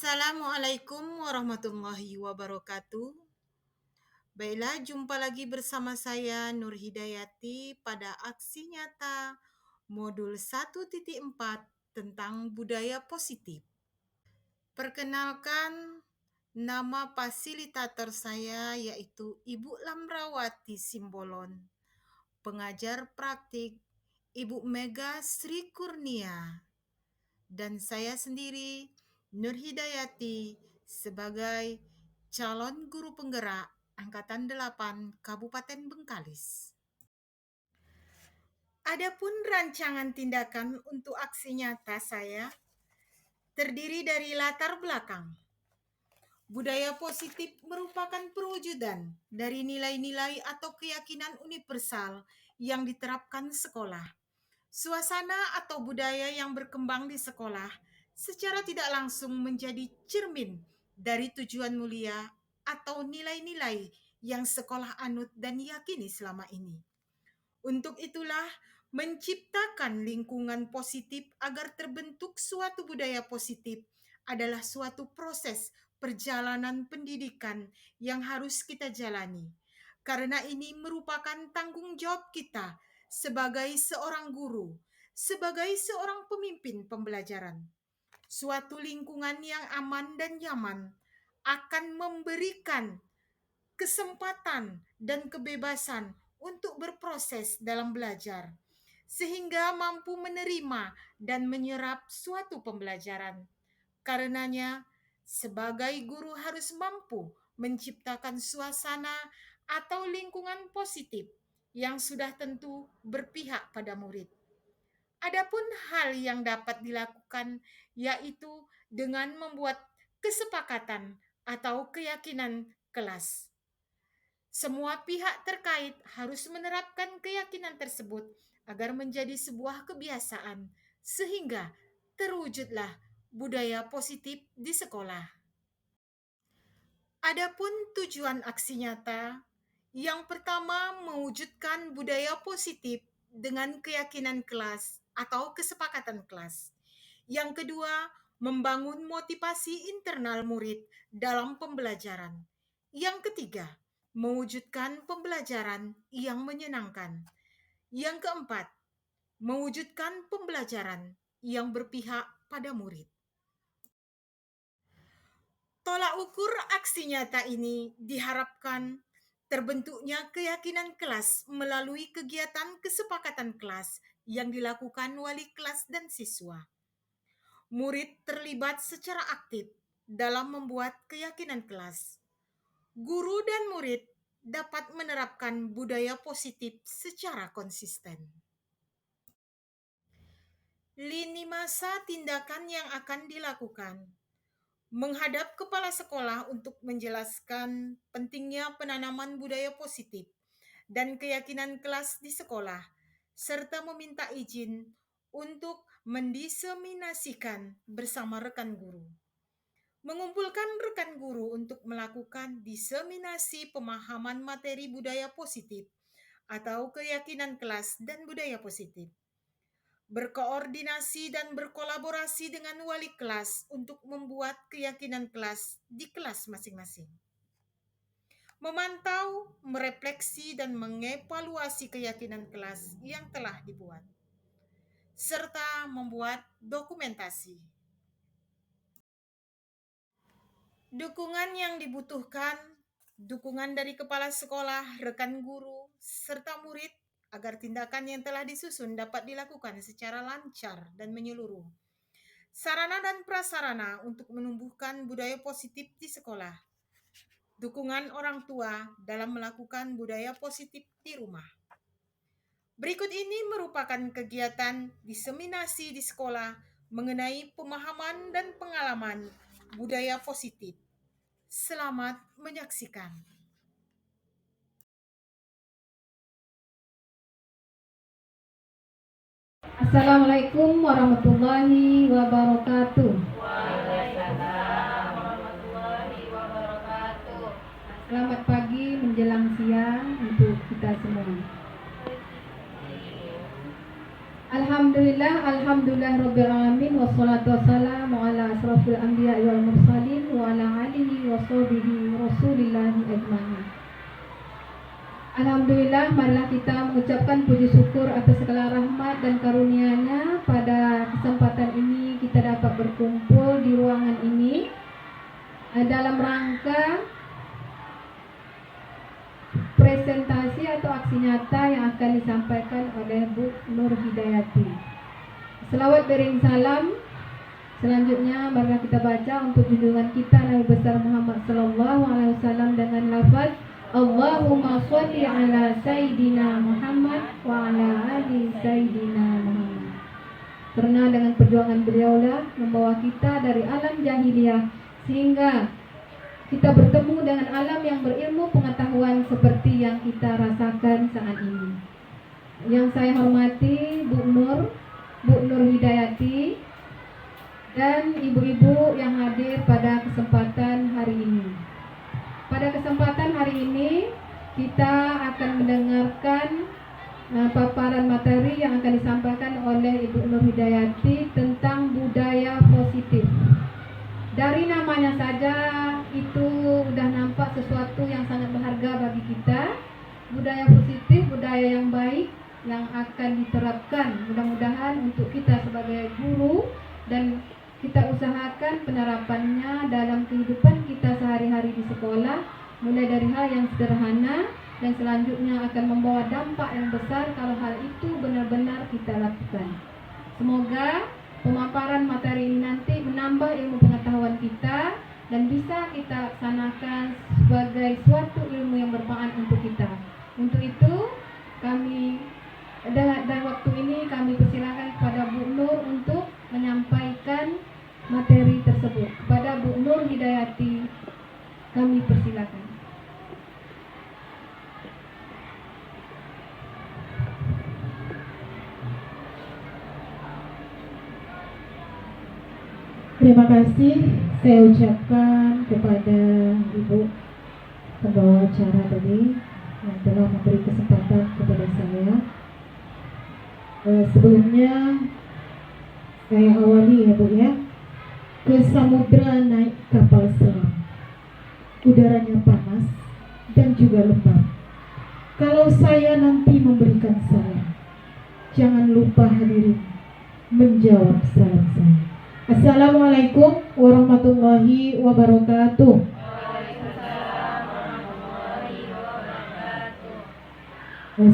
Assalamualaikum warahmatullahi wabarakatuh. Baiklah, jumpa lagi bersama saya Nur Hidayati pada aksi nyata modul 1.4 tentang budaya positif. Perkenalkan, nama fasilitator saya yaitu Ibu Lamrawati Simbolon, pengajar praktik Ibu Mega Sri Kurnia, dan saya sendiri, Nur Hidayati, sebagai calon guru penggerak Angkatan 8 Kabupaten Bengkalis. Adapun rancangan tindakan untuk aksi nyata saya terdiri dari latar belakang. Budaya positif merupakan perwujudan dari nilai-nilai atau keyakinan universal yang diterapkan sekolah. Suasana atau budaya yang berkembang di sekolah secara tidak langsung menjadi cermin dari tujuan mulia atau nilai-nilai yang sekolah anut dan yakini selama ini. Untuk itulah, menciptakan lingkungan positif agar terbentuk suatu budaya positif adalah suatu proses perjalanan pendidikan yang harus kita jalani. Karena ini merupakan tanggung jawab kita sebagai seorang guru, sebagai seorang pemimpin pembelajaran. Suatu lingkungan yang aman dan nyaman akan memberikan kesempatan dan kebebasan untuk berproses dalam belajar, sehingga mampu menerima dan menyerap suatu pembelajaran. Karenanya, sebagai guru harus mampu menciptakan suasana atau lingkungan positif yang sudah tentu berpihak pada murid. Adapun hal yang dapat dilakukan yaitu dengan membuat kesepakatan atau keyakinan kelas. Semua pihak terkait harus menerapkan keyakinan tersebut agar menjadi sebuah kebiasaan, sehingga terwujudlah budaya positif di sekolah. Adapun tujuan aksi nyata, yang pertama mewujudkan budaya positif dengan keyakinan kelas atau kesepakatan kelas. Yang kedua, membangun motivasi internal murid dalam pembelajaran. Yang ketiga, mewujudkan pembelajaran yang menyenangkan. Yang keempat, mewujudkan pembelajaran yang berpihak pada murid. Tolak ukur aksi nyata ini diharapkan terbentuknya keyakinan kelas melalui kegiatan kesepakatan kelas yang dilakukan wali kelas dan siswa. Murid terlibat secara aktif dalam membuat keyakinan kelas. Guru dan murid dapat menerapkan budaya positif secara konsisten. Lini masa tindakan yang akan dilakukan. Menghadap kepala sekolah untuk menjelaskan pentingnya penanaman budaya positif dan keyakinan kelas di sekolah, serta meminta izin untuk mendiseminasikan bersama rekan guru. Mengumpulkan rekan guru untuk melakukan diseminasi pemahaman materi budaya positif atau keyakinan kelas dan budaya positif. Berkoordinasi dan berkolaborasi dengan wali kelas untuk membuat keyakinan kelas di kelas masing-masing. Memantau, merefleksi, dan mengevaluasi keyakinan kelas yang telah dibuat, serta membuat dokumentasi. Dukungan yang dibutuhkan, dukungan dari kepala sekolah, rekan guru, serta murid agar tindakan yang telah disusun dapat dilakukan secara lancar dan menyeluruh. Sarana dan prasarana untuk menumbuhkan budaya positif di sekolah. Dukungan orang tua dalam melakukan budaya positif di rumah. Berikut ini merupakan kegiatan diseminasi di sekolah mengenai pemahaman dan pengalaman budaya positif. Selamat menyaksikan. Assalamualaikum warahmatullahi wabarakatuh. Waalaikumsalam warahmatullahi wabarakatuh. Selamat pagi menjelang siang untuk kita semua. Alhamdulillah rabbil alamin wassalatu wassalamu ala asrofil asyrafil anbiya'i wal mursalin wa ala alihi wa sahbihi rasulillahi ajma'in. Alhamdulillah, marilah kita mengucapkan puji syukur atas segala rahmat dan karunia-Nya. Pada kesempatan ini kita dapat berkumpul di ruangan ini dalam rangka presentasi atau aksi nyata yang akan disampaikan oleh Bu Nur Hidayati. Selawat beriring salam selanjutnya marilah kita baca untuk junjungan kita Nabi besar Muhammad sallallahu alaihi wasallam dengan lafaz Allahumma sholli ala Sayyidina Muhammad wa ala ali Sayyidina Muhammad. Karena dengan perjuangan beliaulah membawa kita dari alam jahiliyah sehingga kita bertemu dengan alam yang berilmu pengetahuan seperti yang kita rasakan saat ini. Yang saya hormati Bu Nur Hidayati dan ibu-ibu yang hadir pada kesempatan hari ini. Pada kesempatan hari ini kita akan mendengarkan paparan materi yang akan disampaikan oleh Ibu Nur Hidayati tentang budaya positif. Dari namanya saja itu sudah nampak sesuatu yang sangat berharga bagi kita. Budaya positif, budaya yang baik yang akan diterapkan mudah-mudahan untuk kita sebagai guru, dan kita usahakan penerapannya dalam kehidupan kita sehari-hari di sekolah, mulai dari hal yang sederhana dan selanjutnya akan membawa dampak yang besar kalau hal itu benar-benar kita lakukan. Semoga pemaparan materi ini nanti menambah ilmu pengetahuan kita dan bisa kita laksanakan sebagai suatu ilmu yang bermanfaat untuk kita. Untuk itu kami dan waktu ini kami persilakan kepada Bu Nur untuk menyampaikan materi tersebut. Kepada Bu Nur Hidayati kami persilakan. Terima kasih saya ucapkan kepada Ibu pembawa acara tadi yang telah memberi kesempatan kepada saya. Sebelumnya saya awali ya Bu ya. Ke samudra naik kapal selam, udaranya panas dan juga lembab. Kalau saya nanti memberikan salam, jangan lupa hadirin menjawab salam saya. Assalamualaikum warahmatullahi wabarakatuh.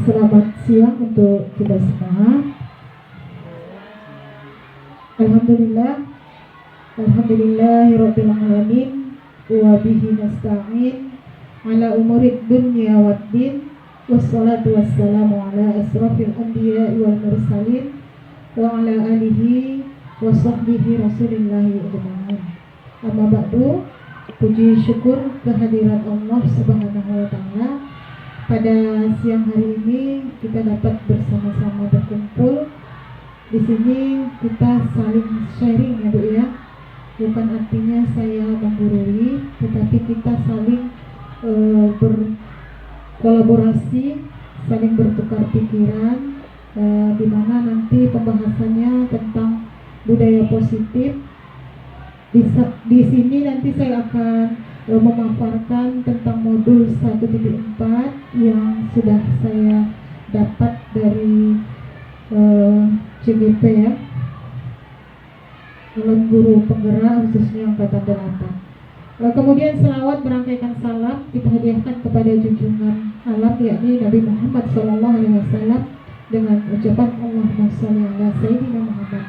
Selamat siang untuk kita semua. Alhamdulillahirabbil alamin wa bihi nasta'in ala umurid dunya waddin wassalatu wassalamu ala asrafil anbiya'i wal mursalin wa ala alihi wa sahbihi rasulillahi ajma'in. Amma ba'du, puji syukur kehadiran Allah Subhanahu wa taala. Pada siang hari ini kita dapat bersama-sama berkumpul. Di sini kita saling sharing ya Bu ya. Bukan artinya saya menggurui, tetapi kita saling berkolaborasi, saling bertukar pikiran, di mana nanti pembahasannya tentang budaya positif. Di sini nanti saya akan memaparkan tentang modul 1.4 yang sudah saya dapat dari CGP ya, calon guru penggerak khususnya angkatan 8. Kemudian selawat berangkaikan salam kita hadiahkan kepada junjungan alam yakni Nabi Muhammad SAW dengan ucapan Allahumma sholli ala Sayyidina Muhammad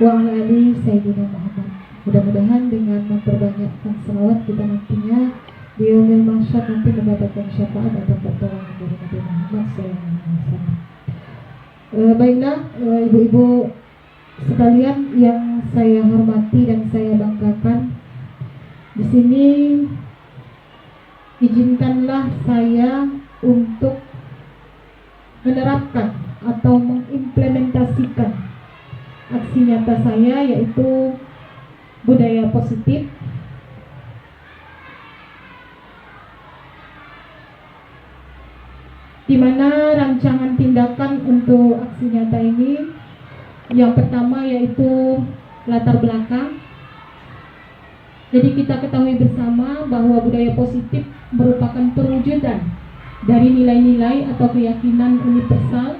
wa ala ali Sayyidina Muhammad. Mudah-mudahan dengan memperbanyakkan selawat kita nantinya di yaumil mahsyar nanti mendapatkan syafaat atau pertolongan dari Nabi Muhammad SAW. Baiklah ibu-ibu sekalian yang saya hormati dan saya banggakan, di sini izinkanlah saya untuk menerapkan atau mengimplementasikan aksi nyata saya, yaitu budaya positif. Di mana rancangan tindakan untuk aksi nyata ini yang pertama yaitu latar belakang. Jadi kita ketahui bersama bahwa budaya positif merupakan perwujudan dari nilai-nilai atau keyakinan universal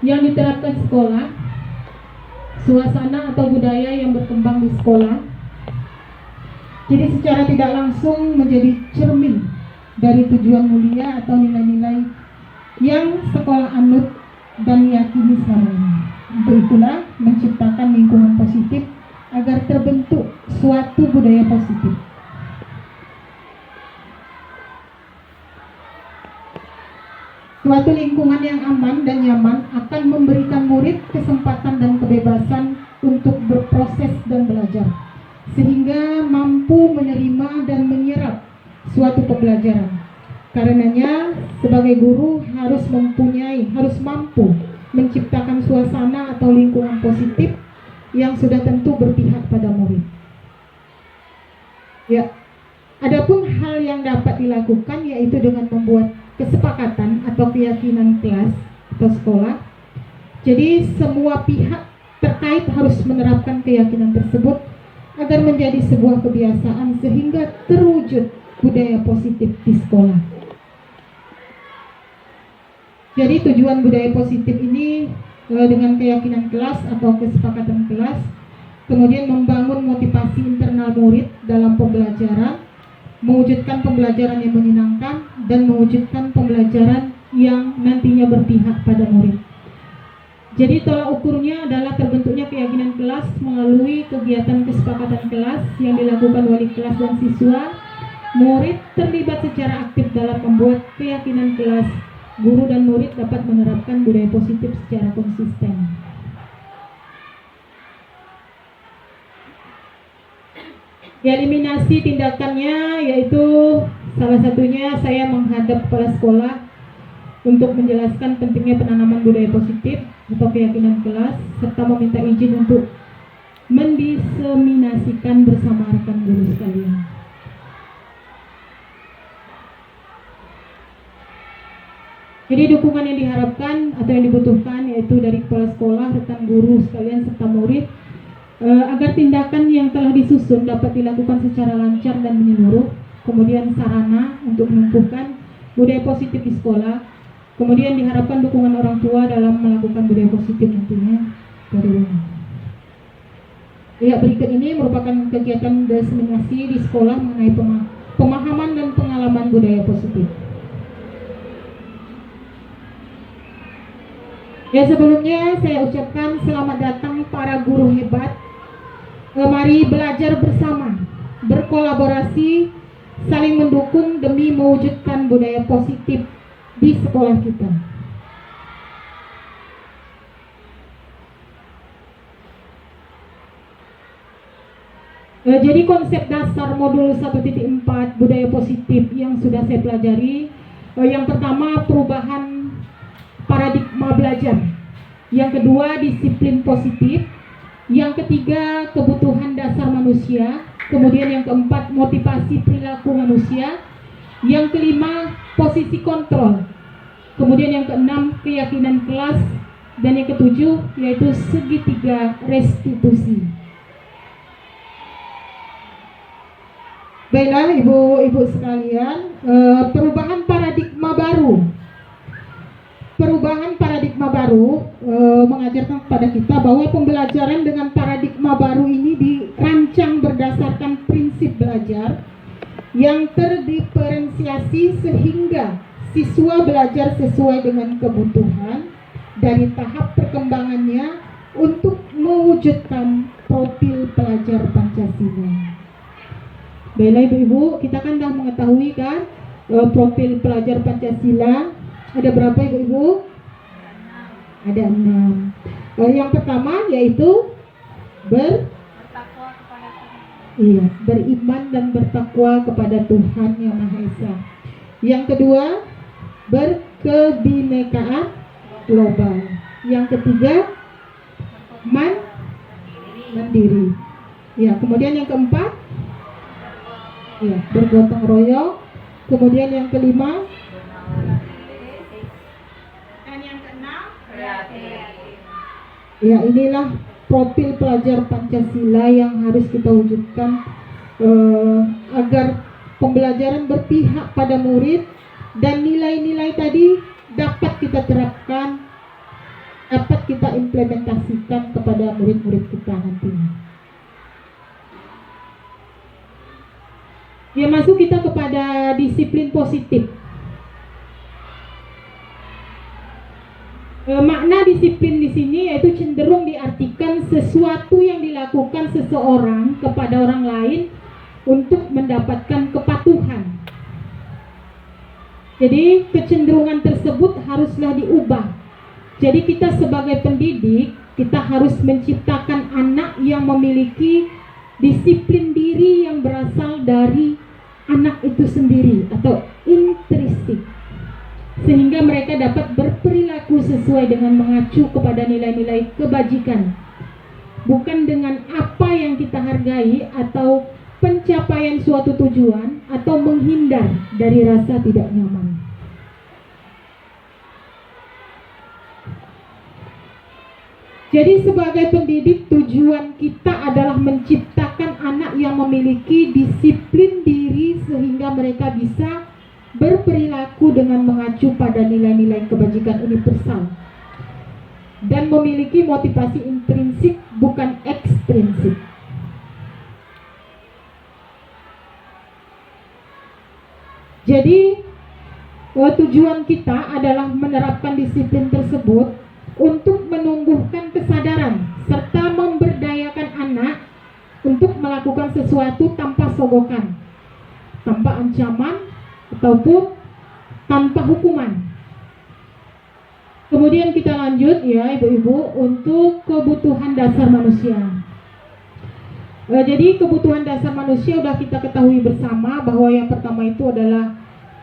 yang diterapkan sekolah, suasana atau budaya yang berkembang di sekolah. Jadi secara tidak langsung menjadi cermin dari tujuan mulia atau nilai-nilai yang sekolah anut dan yakini selama ini. Untuk itulah menciptakan lingkungan positif agar terbentuk suatu budaya positif. Suatu lingkungan yang aman dan nyaman akan memberikan murid kesempatan dan kebebasan untuk berproses dan belajar, sehingga mampu menerima dan menyerap suatu pembelajaran. Karenanya, sebagai guru harus mampu menciptakan suasana atau lingkungan positif yang sudah tentu berpihak pada murid. Ya, adapun hal yang dapat dilakukan yaitu dengan membuat kesepakatan atau keyakinan kelas atau sekolah. Jadi semua pihak terkait harus menerapkan keyakinan tersebut agar menjadi sebuah kebiasaan sehingga terwujud budaya positif di sekolah. Jadi tujuan budaya positif ini dengan keyakinan kelas atau kesepakatan kelas, kemudian membangun motivasi internal murid dalam pembelajaran, mewujudkan pembelajaran yang menyenangkan, dan mewujudkan pembelajaran yang nantinya berpihak pada murid. Jadi tolak ukurnya adalah terbentuknya keyakinan kelas melalui kegiatan kesepakatan kelas yang dilakukan wali kelas dan siswa. Murid terlibat secara aktif dalam membuat keyakinan kelas. Guru dan murid dapat menerapkan budaya positif secara konsisten. Eliminasi tindakannya yaitu salah satunya saya menghadap kepala sekolah untuk menjelaskan pentingnya penanaman budaya positif atau keyakinan kelas serta meminta izin untuk mendiseminasikan bersama rekan guru sekalian. Jadi dukungan yang diharapkan atau yang dibutuhkan yaitu dari kepala sekolah, rekan guru sekalian serta murid agar tindakan yang telah disusun dapat dilakukan secara lancar dan menyeluruh. Kemudian sarana untuk menumbuhkan budaya positif di sekolah. Kemudian diharapkan dukungan orang tua dalam melakukan budaya positif nantinya dari rumah. Ya, berikut ini merupakan kegiatan diseminasi di sekolah mengenai pemahaman dan pengalaman budaya positif. Ya, sebelumnya saya ucapkan selamat datang para guru hebat. Mari belajar bersama, berkolaborasi, saling mendukung demi mewujudkan budaya positif di sekolah kita. Jadi konsep dasar modul 1.4 budaya positif yang sudah saya pelajari, yang pertama perubahan paradigma belajar, yang kedua disiplin positif, yang ketiga kebutuhan dasar manusia, kemudian yang keempat motivasi perilaku manusia, yang kelima posisi kontrol, kemudian yang keenam keyakinan kelas, dan yang ketujuh yaitu segitiga restitusi. Baiklah ibu-ibu sekalian, perubahan paradigma baru. Perubahan paradigma baru mengajarkan kepada kita bahwa pembelajaran dengan paradigma baru ini dirancang berdasarkan prinsip belajar yang terdiferensiasi sehingga siswa belajar sesuai dengan kebutuhan dari tahap perkembangannya untuk mewujudkan profil pelajar Pancasila. Baiklah ibu-ibu, kita kan dah mengetahui kan profil pelajar Pancasila. Ada berapa ibu-ibu? Ada 6. Yang pertama yaitu beriman dan bertakwa kepada Tuhan Yang Maha Esa. Yang kedua, berkebinekaan global. Yang ketiga, mandiri. Ya, kemudian yang keempat, ya, bergotong royong. Kemudian yang kelima, ya, inilah profil pelajar Pancasila yang harus kita wujudkan agar pembelajaran berpihak pada murid dan nilai-nilai tadi dapat kita terapkan, dapat kita implementasikan kepada murid-murid kita nantinya. Ya, masuk kita kepada disiplin positif. Makna disiplin di sini yaitu cenderung diartikan sesuatu yang dilakukan seseorang kepada orang lain untuk mendapatkan kepatuhan. Jadi kecenderungan tersebut haruslah diubah. Jadi kita sebagai pendidik, kita harus menciptakan anak yang memiliki disiplin diri yang berasal dari anak itu sendiri atau intrinsik, sehingga mereka dapat berperilaku sesuai dengan mengacu kepada nilai-nilai kebajikan, bukan dengan apa yang kita hargai atau pencapaian suatu tujuan atau menghindar dari rasa tidak nyaman. Jadi sebagai pendidik, tujuan kita adalah menciptakan anak yang memiliki disiplin diri sehingga mereka bisa berperilaku dengan mengacu pada nilai-nilai kebajikan universal dan memiliki motivasi intrinsik bukan ekstrinsik. Jadi tujuan kita adalah menerapkan disiplin tersebut untuk menumbuhkan kesadaran serta memberdayakan anak untuk melakukan sesuatu tanpa sogokan, tanpa ancaman ataupun tanpa hukuman. Kemudian kita lanjut ya ibu-ibu untuk kebutuhan dasar manusia. Jadi kebutuhan dasar manusia sudah kita ketahui bersama bahwa yang pertama itu adalah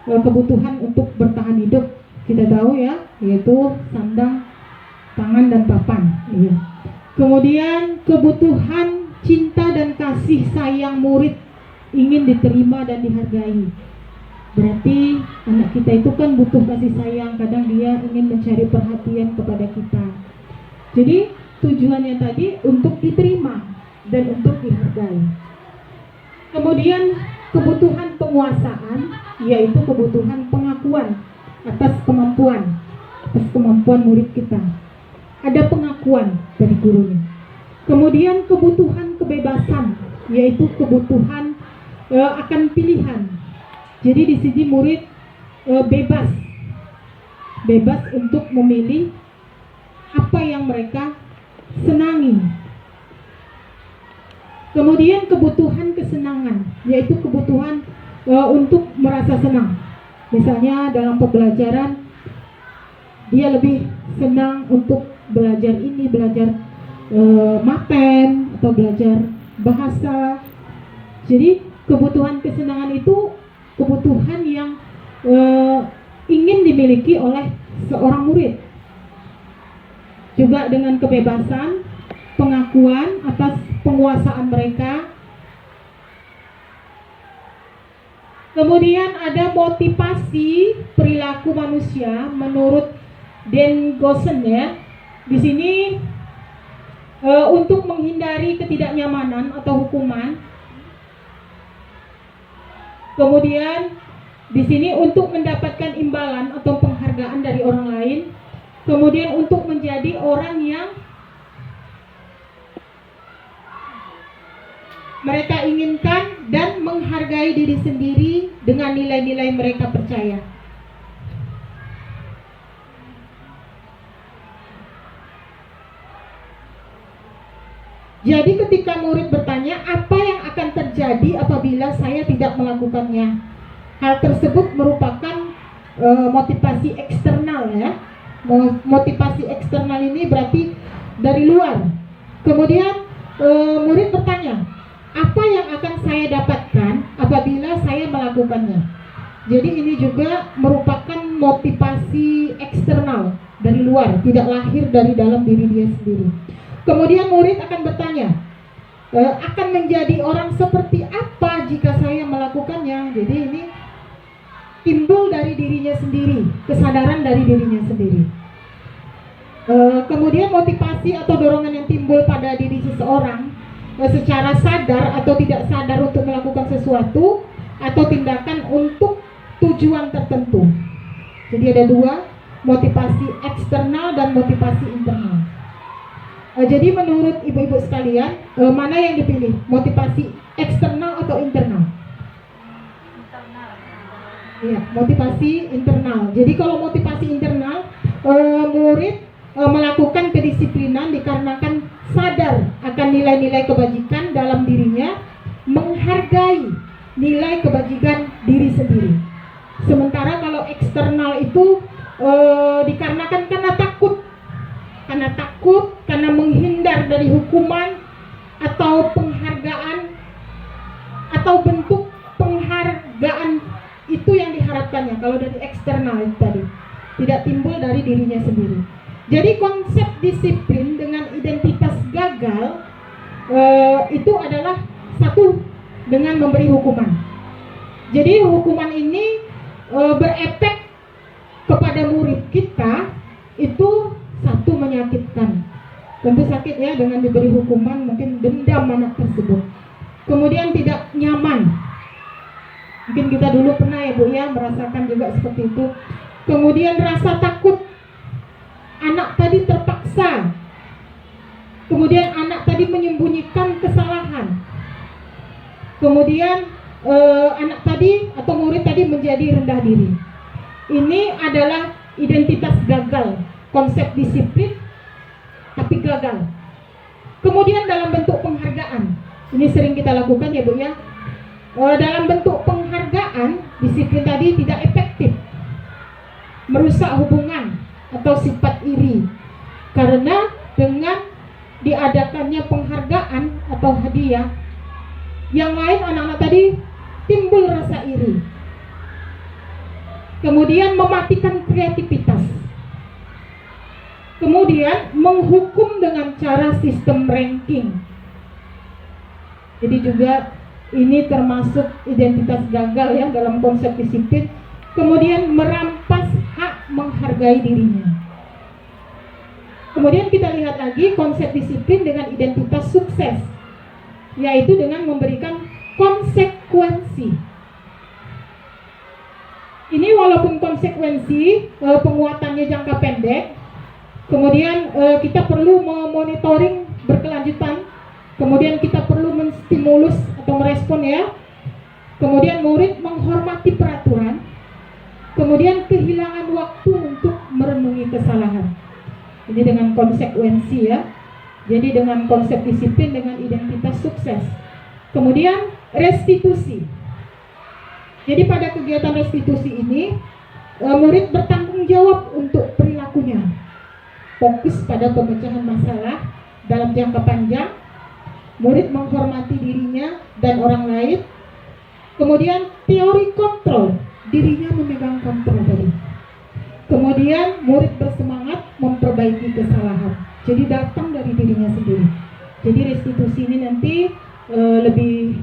kebutuhan untuk bertahan hidup. Kita tahu ya, yaitu sandang, pangan dan papan. Iya. Kemudian kebutuhan cinta dan kasih sayang murid ingin diterima dan dihargai. Berarti anak kita itu kan butuh kasih sayang, kadang dia ingin mencari perhatian kepada kita. Jadi tujuannya tadi untuk diterima dan untuk dihargai. Kemudian kebutuhan penguasaan, yaitu kebutuhan pengakuan atas kemampuan murid kita. Ada pengakuan dari gurunya. Kemudian kebutuhan kebebasan, yaitu kebutuhan akan pilihan. Jadi di sini murid bebas untuk memilih apa yang mereka senangi. Kemudian kebutuhan kesenangan, yaitu kebutuhan untuk merasa senang. Misalnya dalam pembelajaran dia lebih senang untuk belajar ini, belajar mapen atau belajar bahasa. Jadi kebutuhan kesenangan itu kebutuhan yang ingin dimiliki oleh seorang murid. Juga dengan kebebasan, pengakuan atas penguasaan mereka. Kemudian ada motivasi perilaku manusia menurut Dan Gosen ya. Di sini untuk menghindari ketidaknyamanan atau hukuman. Kemudian di sini untuk mendapatkan imbalan atau penghargaan dari orang lain. Kemudian untuk menjadi orang yang mereka inginkan dan menghargai diri sendiri dengan nilai-nilai mereka percaya. Jadi ketika murid bertanya apa yang akan terjadi apabila saya tidak melakukannya, hal tersebut merupakan motivasi eksternal ya. Motivasi eksternal ini berarti dari luar. Kemudian murid bertanya, apa yang akan saya dapatkan apabila saya melakukannya? Jadi ini juga merupakan motivasi eksternal dari luar, tidak lahir dari dalam diri dia sendiri. Kemudian murid akan bertanya, akan menjadi orang seperti apa jika saya melakukannya? Jadi ini timbul dari dirinya sendiri, kesadaran dari dirinya sendiri. Kemudian motivasi atau dorongan yang timbul pada diri seseorang secara sadar atau tidak sadar untuk melakukan sesuatu atau tindakan untuk tujuan tertentu. Jadi ada dua, motivasi eksternal dan motivasi internal. Jadi menurut ibu-ibu sekalian, mana yang dipilih? Motivasi eksternal atau internal? Iya, motivasi internal. Jadi kalau motivasi internal, murid melakukan kedisiplinan dikarenakan sadar akan nilai-nilai kebajikan dalam dirinya, menghargai nilai kebajikan diri sendiri. Sementara kalau eksternal itu dikarenakan karena menghindar dari hukuman atau penghargaan atau bentuk penghargaan itu yang diharapkannya. Kalau dari eksternal itu tadi tidak timbul dari dirinya sendiri. Jadi konsep disiplin dengan identitas gagal itu adalah satu dengan memberi hukuman. Jadi hukuman ini berefek kepada murid kita itu satu menyakitkan. Tentu sakit ya dengan diberi hukuman, mungkin dendam anak tersebut. Kemudian tidak nyaman. Mungkin kita dulu pernah ya Bu ya merasakan juga seperti itu. Kemudian rasa takut. Anak tadi terpaksa. Kemudian anak tadi menyembunyikan kesalahan. Kemudian anak tadi atau murid tadi menjadi rendah diri. Ini adalah identitas gagal, konsep disiplin tapi gagal. Kemudian dalam bentuk penghargaan, ini sering kita lakukan ya Bu ya. Dalam bentuk penghargaan, disiplin tadi tidak efektif, merusak hubungan atau sifat iri. Karena dengan diadakannya penghargaan atau hadiah, yang lain anak-anak tadi timbul rasa iri. Kemudian mematikan kreativitas. Kemudian menghukum dengan cara sistem ranking. Jadi juga ini termasuk identitas gagal ya dalam konsep disiplin. Kemudian merampas hak menghargai dirinya. Kemudian kita lihat lagi konsep disiplin dengan identitas sukses, yaitu dengan memberikan konsekuensi. Ini walaupun konsekuensi penguatannya jangka pendek, kemudian kita perlu memonitoring berkelanjutan, kemudian kita perlu menstimulus atau merespon ya. Kemudian murid menghormati peraturan, kemudian kehilangan waktu untuk merenungi kesalahan. Ini dengan konsekuensi ya. Jadi dengan konsep disiplin dengan identitas sukses. Kemudian restitusi. Jadi pada kegiatan restitusi ini murid bertanggung jawab untuk perilakunya. Fokus pada pemecahan masalah dalam jangka panjang. Murid menghormati dirinya dan orang lain. Kemudian teori kontrol, dirinya memegang kontrol tadi. Kemudian murid bersemangat memperbaiki kesalahan. Jadi datang dari dirinya sendiri. Jadi restitusi ini nanti lebih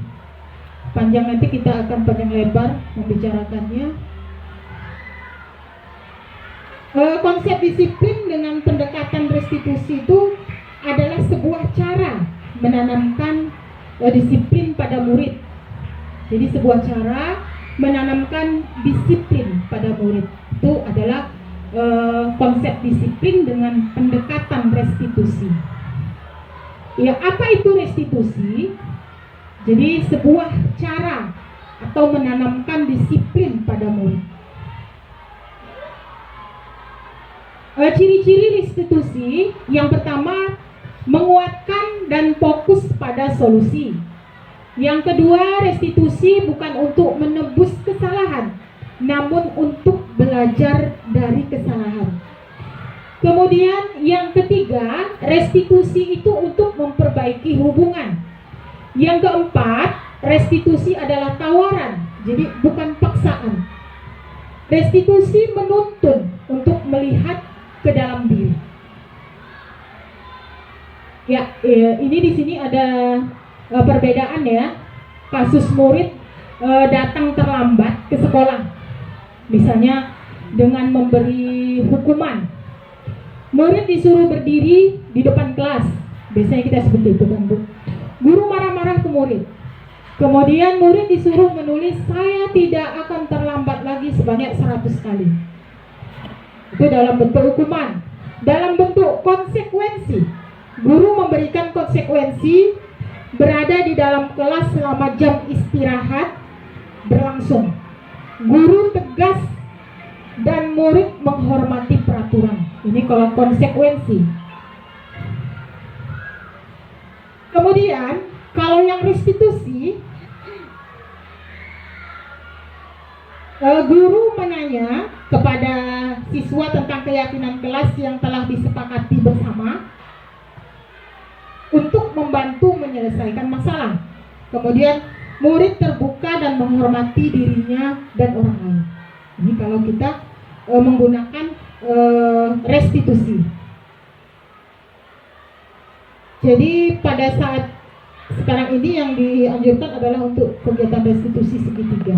panjang, nanti kita akan panjang lebar membicarakannya. Konsep disiplin dengan pendekatan restitusi itu adalah sebuah cara menanamkan disiplin pada murid. Jadi sebuah cara menanamkan disiplin pada murid itu adalah konsep disiplin dengan pendekatan restitusi. Ya, apa itu restitusi? Jadi sebuah cara atau menanamkan disiplin pada murid. Ciri-ciri restitusi yang pertama, menguatkan dan fokus pada solusi. Yang kedua, restitusi bukan untuk menebus kesalahan, namun untuk belajar dari kesalahan. Kemudian yang ketiga, restitusi itu untuk memperbaiki hubungan. Yang keempat, restitusi adalah tawaran, jadi bukan paksaan. Restitusi menuntun untuk melihat ke dalam diri. Ya, ini di sini ada perbedaan ya. Kasus murid datang terlambat ke sekolah, misalnya dengan memberi hukuman. Murid disuruh berdiri di depan kelas, biasanya kita seperti itu kan Bu. Guru marah-marah ke murid. Kemudian murid disuruh menulis, saya tidak akan terlambat lagi sebanyak 100 kali. Itu dalam bentuk hukuman. Dalam bentuk konsekuensi, guru memberikan konsekuensi berada di dalam kelas selama jam istirahat berlangsung. Guru tegas dan murid menghormati peraturan. Ini kalau konsekuensi. Kemudian kalau yang restitusi, guru menanya kepada siswa tentang keyakinan kelas yang telah disepakati bersama untuk membantu menyelesaikan masalah. Kemudian murid terbuka dan menghormati dirinya dan orang lain. Ini kalau kita menggunakan restitusi. Jadi pada saat sekarang ini yang dianjurkan adalah untuk kegiatan restitusi segitiga.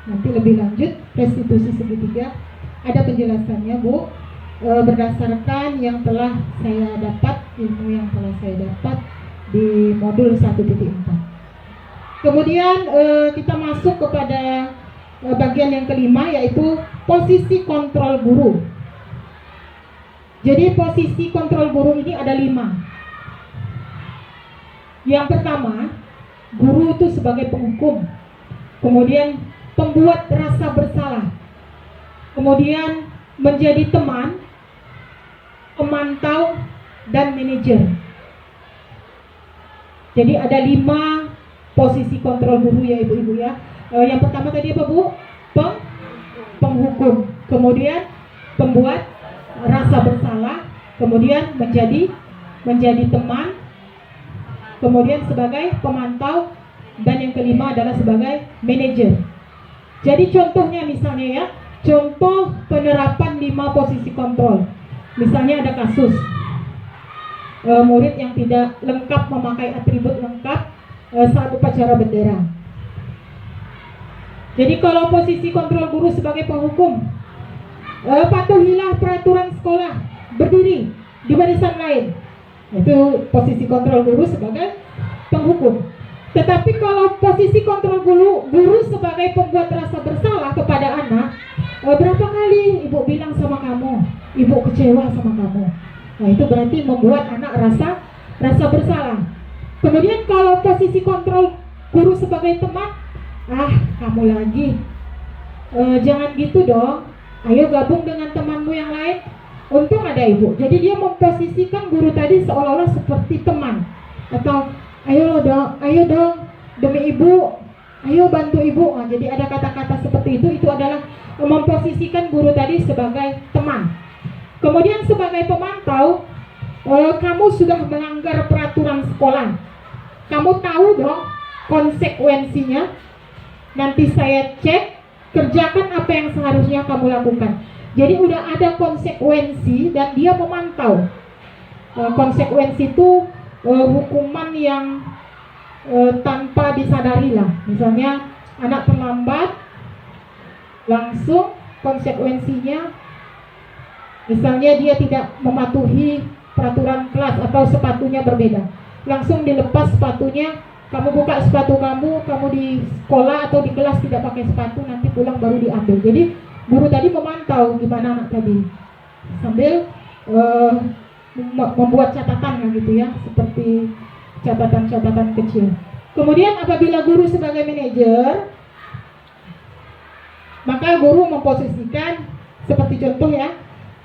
Nanti lebih lanjut restitusi segitiga ada penjelasannya, Bu, berdasarkan yang telah saya dapat, ilmu yang telah saya dapat di modul 1.4. Kemudian kita masuk kepada bagian yang kelima, yaitu posisi kontrol guru. Jadi posisi kontrol guru ini ada 5. Yang pertama, guru itu sebagai penghukum, kemudian pembuat rasa bersalah, kemudian menjadi teman, pemantau, dan manajer. Jadi ada 5 posisi kontrol guru ya ibu-ibu ya. Yang pertama tadi apa, Bu? Penghukum, kemudian pembuat rasa bersalah, kemudian menjadi teman, kemudian sebagai pemantau, dan yang kelima adalah sebagai manajer. Jadi contohnya misalnya ya, contoh penerapan 5 posisi kontrol. Misalnya ada kasus murid yang tidak lengkap memakai atribut lengkap saat upacara bendera. Jadi kalau posisi kontrol guru sebagai penghukum, patuhilah peraturan sekolah, berdiri di barisan lain. Itu posisi kontrol guru sebagai penghukum. Tetapi kalau posisi kontrol guru sebagai pembuat rasa bersalah kepada anak, berapa kali ibu bilang sama kamu, ibu kecewa sama kamu. Nah itu berarti membuat anak rasa bersalah. Kemudian kalau posisi kontrol guru sebagai teman, kamu lagi, jangan gitu dong, ayo gabung dengan temanmu yang lain. Untung ada ibu, jadi dia memposisikan guru tadi seolah-olah seperti teman. Atau ayo dong demi ibu, ayo bantu ibu. Nah, jadi ada kata-kata seperti itu adalah memposisikan guru tadi sebagai teman. Kemudian sebagai pemantau, kamu sudah melanggar peraturan sekolah, kamu tahu dong konsekuensinya. Nanti saya cek, kerjakan apa yang seharusnya kamu lakukan. Jadi udah ada konsekuensi dan dia memantau. Konsekuensi itu hukuman yang tanpa disadari lah. Misalnya anak terlambat, langsung konsekuensinya, misalnya dia tidak mematuhi peraturan kelas atau sepatunya berbeda, langsung dilepas sepatunya. Kamu buka sepatu kamu di sekolah atau di kelas tidak pakai sepatu, nanti pulang baru diambil. Jadi guru tadi memantau gimana anak tadi sambil membuat catatan gitu ya, seperti catatan-catatan kecil. Kemudian apabila guru sebagai manajer, maka guru memposisikan seperti contoh ya,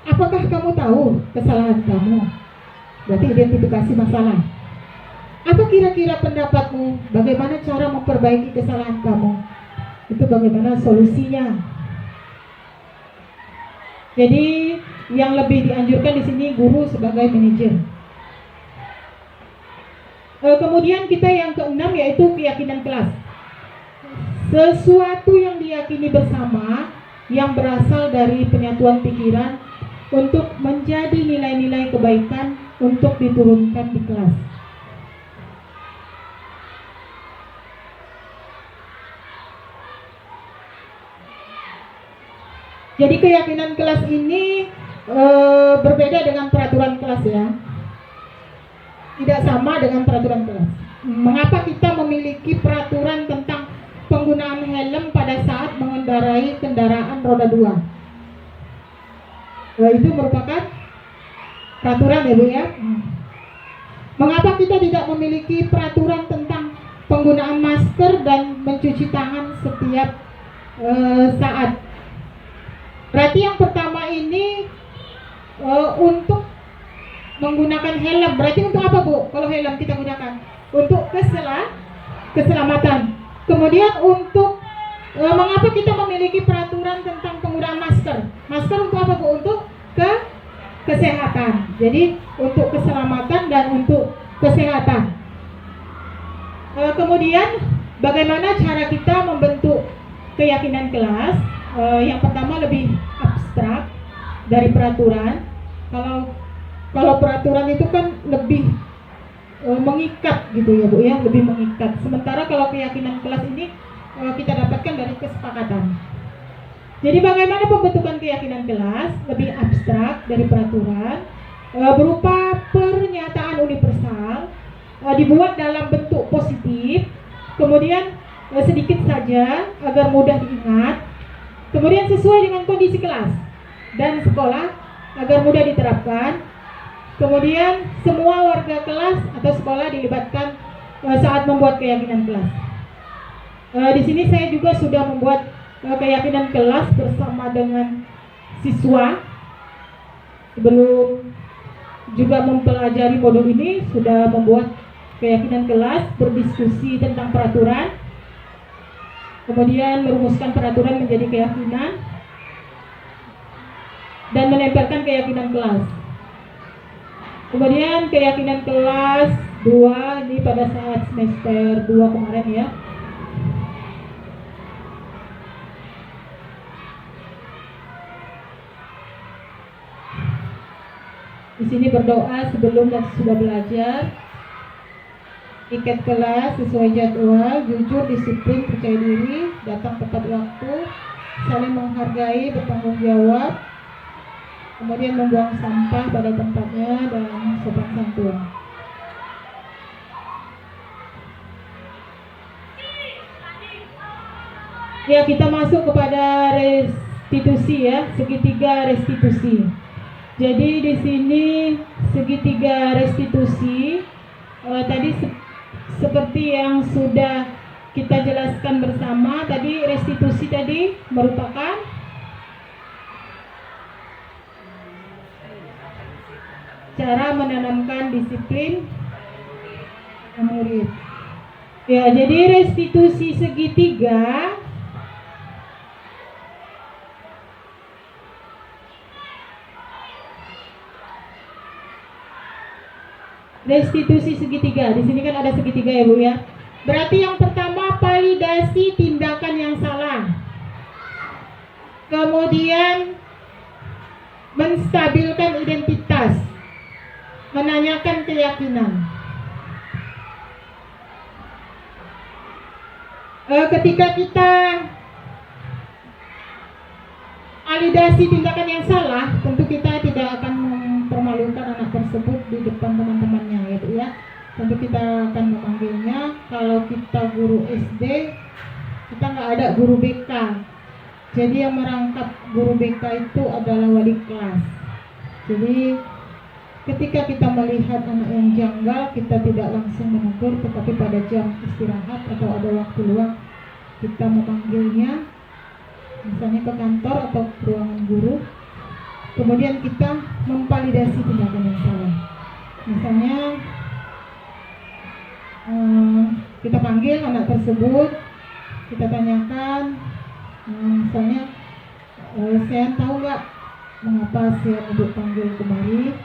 apakah kamu tahu kesalahan kamu? Berarti identifikasi masalah. Apa kira-kira pendapatmu? Bagaimana cara memperbaiki kesalahan kamu? Itu bagaimana solusinya? Jadi yang lebih dianjurkan di sini guru sebagai manajer. Kemudian kita yang keenam yaitu keyakinan kelas. Sesuatu yang diyakini bersama yang berasal dari penyatuan pikiran untuk menjadi nilai-nilai kebaikan untuk diturunkan di kelas. Jadi keyakinan kelas ini berbeda dengan peraturan kelas ya. Tidak sama dengan peraturan kelas. mengapa kita memiliki peraturan tentang penggunaan helm pada saat mengendarai kendaraan roda 2? Itu merupakan peraturan ya Bu ya. Mengapa kita tidak memiliki peraturan tentang penggunaan masker dan mencuci tangan setiap saat? Berarti yang pertama ini untuk menggunakan helm. Berarti untuk apa Bu? Kalau helm kita gunakan untuk keselamatan. Kemudian untuk mengapa kita memiliki peraturan tentang penggunaan masker? Masker untuk apa Bu? Untuk kesehatan. Jadi untuk keselamatan dan untuk kesehatan. Kemudian bagaimana cara kita membentuk keyakinan kelas? Yang pertama lebih abstrak dari peraturan. Kalau peraturan itu kan lebih mengikat gitu ya Bu ya, lebih mengikat. Sementara kalau keyakinan kelas ini kita dapatkan dari kesepakatan. Jadi bagaimana pembentukan keyakinan kelas? Lebih abstrak dari peraturan, berupa pernyataan universal, dibuat dalam bentuk positif, kemudian sedikit saja agar mudah diingat, kemudian sesuai dengan kondisi kelas dan sekolah agar mudah diterapkan, kemudian semua warga kelas atau sekolah dilibatkan saat membuat keyakinan kelas. Di sini saya juga sudah membuat keyakinan kelas bersama dengan siswa. Sebelum juga mempelajari modul ini sudah membuat keyakinan kelas, berdiskusi tentang peraturan, kemudian merumuskan peraturan menjadi keyakinan dan menempelkan keyakinan kelas. Kemudian keyakinan kelas 2 ini pada saat semester 2 kemarin ya. Di sini berdoa sebelum dan sudah belajar. Ikat kelas sesuai jadwal, jujur, disiplin, percaya diri, datang tepat waktu, saling menghargai, bertanggung jawab, kemudian membuang sampah pada tempatnya dan sopan santun. Ya, kita masuk kepada restitusi ya, segitiga restitusi. Jadi di sini segitiga restitusi tadi seperti yang sudah kita jelaskan bersama tadi, restitusi tadi merupakan cara menanamkan disiplin murid. Ya, jadi restitusi segitiga restitusi segitiga. Di sini kan ada segitiga ya Bu ya. Berarti yang pertama validasi tindakan yang salah. Kemudian menstabilkan identitas. Menanyakan keyakinan. Ketika kita validasi tindakan yang salah, tentu kita tidak akan mempermalukan anak tersebut di depan teman-temannya ya Bu ya. Tentu kita akan memanggilnya, kalau kita guru SD, kita nggak ada guru BK. Jadi yang merangkap guru BK itu adalah wali kelas. Jadi ketika kita melihat anak yang janggal, kita tidak langsung menegur, tetapi pada jam istirahat atau ada waktu luang, kita memanggilnya, misalnya ke kantor atau ke ruangan guru. Kemudian kita memvalidasi tindakan yang salah. Misalnya kita panggil anak tersebut, kita tanyakan, misalnya saya tahu nggak mengapa saya untuk panggil kemari?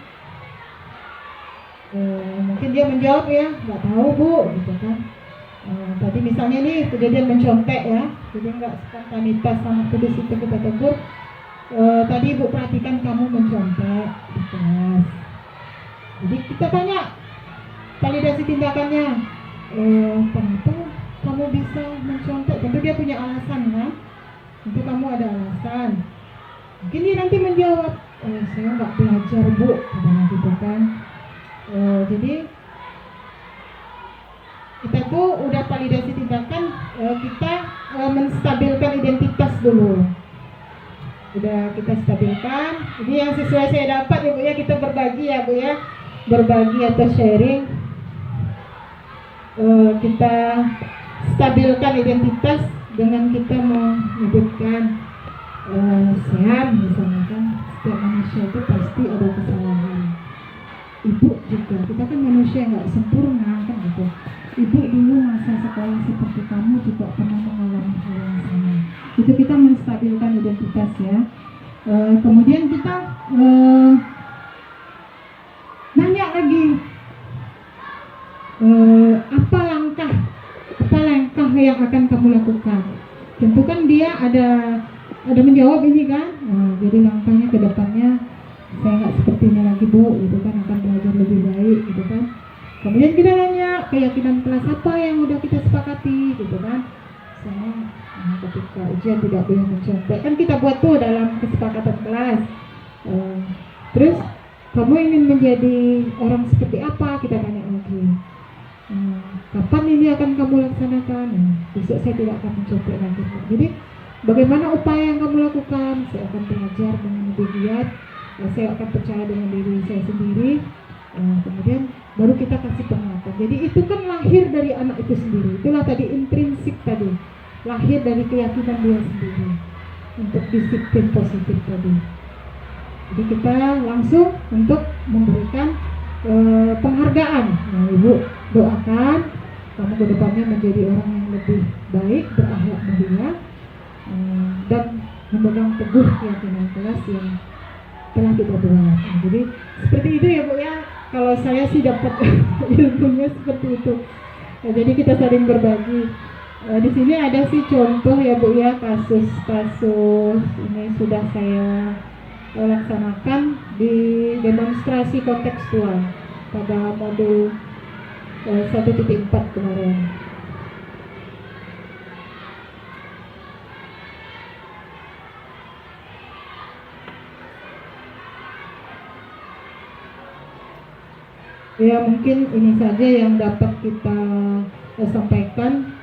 Mungkin dia menjawab ya, nggak tahu Bu, gitu kan. Tadi misalnya nih kejadian mencontek ya, jadi nggak spontanitas sama di situ kita tegur. Tadi Ibu perhatikan kamu mencontek di kelas. Jadi kita tanya validasi tindakannya. Kenapa kamu bisa mencontek? Tentu dia punya alasan kan? Tentu kamu ada alasan. Mungkin dia nanti menjawab, saya nggak belajar Bu, katanya gitu kan. Jadi Bu udah validasi tindakan, kita menstabilkan identitas dulu. Udah kita stabilkan. Ini yang sesuai saya dapat ya Bu ya, kita berbagi ya Bu ya, berbagi atau sharing. Kita stabilkan identitas dengan kita menyebutkan sehat misalnya kan. Setiap manusia itu pasti ada kesalahan. Ibu juga, kita kan manusia nggak sempurna kan gitu. Ibu dulu masa sekolah seperti kamu juga pernah mengalami hal yang sama. Itu kita menstabilkan identitas ya. Kemudian kita nanya lagi, apa langkah yang akan kamu lakukan. Tentu kan dia ada menjawab ini kan. Jadi langkahnya ke depannya, saya nggak seperti ini lagi Bu, gitu kan, akan belajar lebih baik gitu kan. Kemudian kita nanya keyakinan kelas apa yang udah kita sepakati gitu kan. Saya ketika ujian tidak boleh mencontek, kan kita buat tuh dalam kesepakatan kelas. Terus kamu ingin menjadi orang seperti apa, kita tanya lagi. Kapan ini akan kamu laksanakan? Besok saya tidak akan mencontek lagi. Jadi bagaimana upaya yang kamu lakukan? Saya akan belajar dengan lebih giat. Saya akan percaya dengan diri saya sendiri. Kemudian baru kita kasih penguatan. Jadi itu kan lahir dari anak itu sendiri. Itulah tadi intrinsik tadi, lahir dari keyakinan dia sendiri untuk disiplin positif tadi. Jadi kita langsung untuk memberikan penghargaan. Nah, Ibu doakan kamu ke depannya menjadi orang yang lebih baik, berakhlak mulia, dan memegang teguh keyakinan kelas yang telah kita buat. Nah, jadi seperti itu ya Bu ya. Kalau saya sih dapat ilmunya seperti itu. Nah, jadi kita saling berbagi. Di sini ada sih contoh ya Bu ya, kasus-kasus ini sudah saya laksanakan di demonstrasi kontekstual pada modul 1.4 kemarin. Ya mungkin ini saja yang dapat kita sampaikan.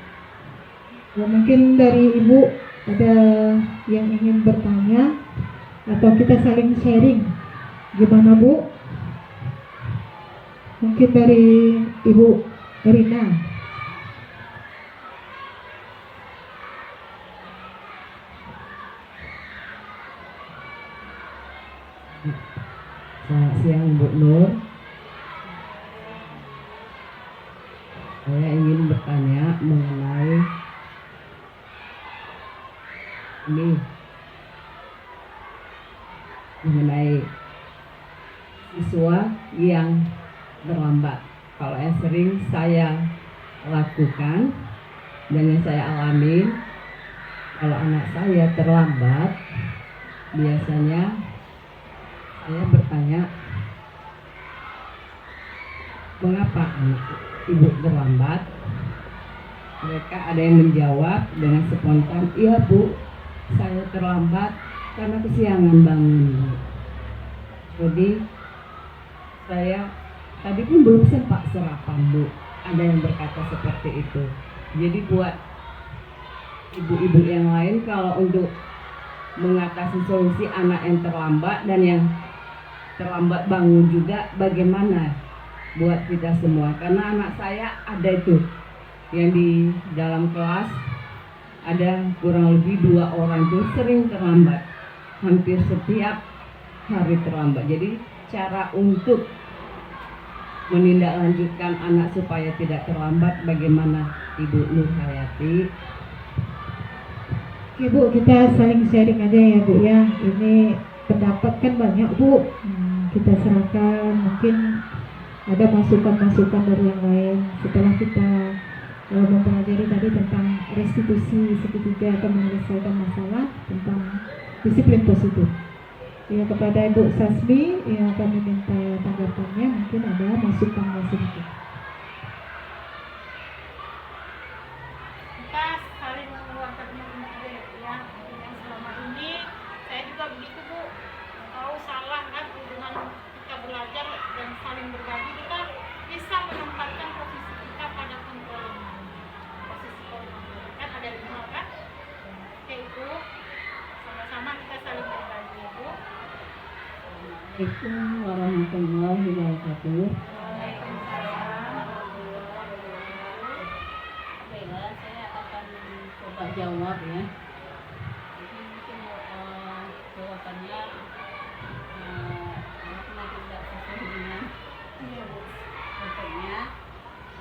Ya, mungkin dari Ibu ada yang ingin bertanya atau kita saling sharing. Gimana Bu? Mungkin dari Ibu Rina. Selamat siang Bu Nur. Saya ingin bertanya mengenai siswa yang terlambat. Kalau yang sering saya lakukan dan yang saya alami, kalau anak saya terlambat, biasanya saya bertanya, mengapa anak ibu terlambat? Mereka ada yang menjawab dengan spontan, iya Bu, saya terlambat karena kesiangan bangun. Jadi saya tadi pun belum sempat sarapan Bu. Ada yang berkata seperti itu. Jadi buat ibu-ibu yang lain, kalau untuk mengatasi solusi anak yang terlambat dan yang terlambat bangun juga, bagaimana buat kita semua? Karena anak saya ada itu yang di dalam kelas ada kurang lebih 2 orang tuh sering terlambat, hampir setiap hari terlambat. Jadi cara untuk menindaklanjutkan anak supaya tidak terlambat bagaimana Ibu Nur Hayati? Oke Bu, kita saling sharing aja ya Bu ya. Ini pendapat kan banyak Bu. Kita serahkan, mungkin ada masukan-masukan dari yang lain. Setelah kita mempelajari tadi tentang restitusi segitiga atau menyelesaikan masalah tentang disiplin positif. Ya, kepada Ibu Sasmi yang kami minta tanggapannya, mungkin ada masukan sedikit. Kita saling mengeluarkan ide ya. Yang selama ini saya juga begitu Bu, tahu salah kan, dengan kita belajar dan saling berbagi, kita bisa menempatkan posisi kita pada kontrol yang lain. Assalamualaikum warahmatullahi wabarakatuh. Baiklah, saya akan coba jawab ya. Jadi mungkin jawabannya mungkin tidak sesuai dengan bentuknya.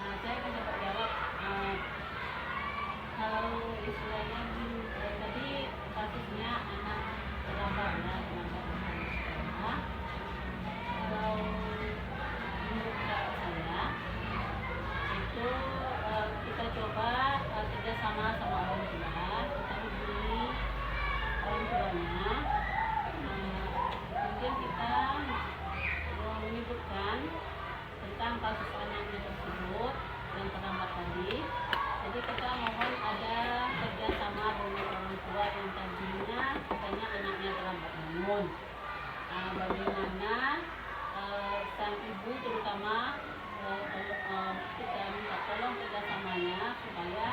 Saya akan coba jawab kalau istilahnya tadi kasusnya anak terlambat ya, terlambat masuk sekolah. Kalau menurut saya itu kita coba kerjasama sama orang tua, kita hubungi orang tuanya, kemudian kita menyebutkan tentang kasus anaknya tersebut yang terlambat tadi. Jadi kita mohon ada kerjasama dengan orang tua yang tadinya katanya anaknya terlambat bangun. Bagaimana sang ibu terutama kita minta tolong kerjasamanya supaya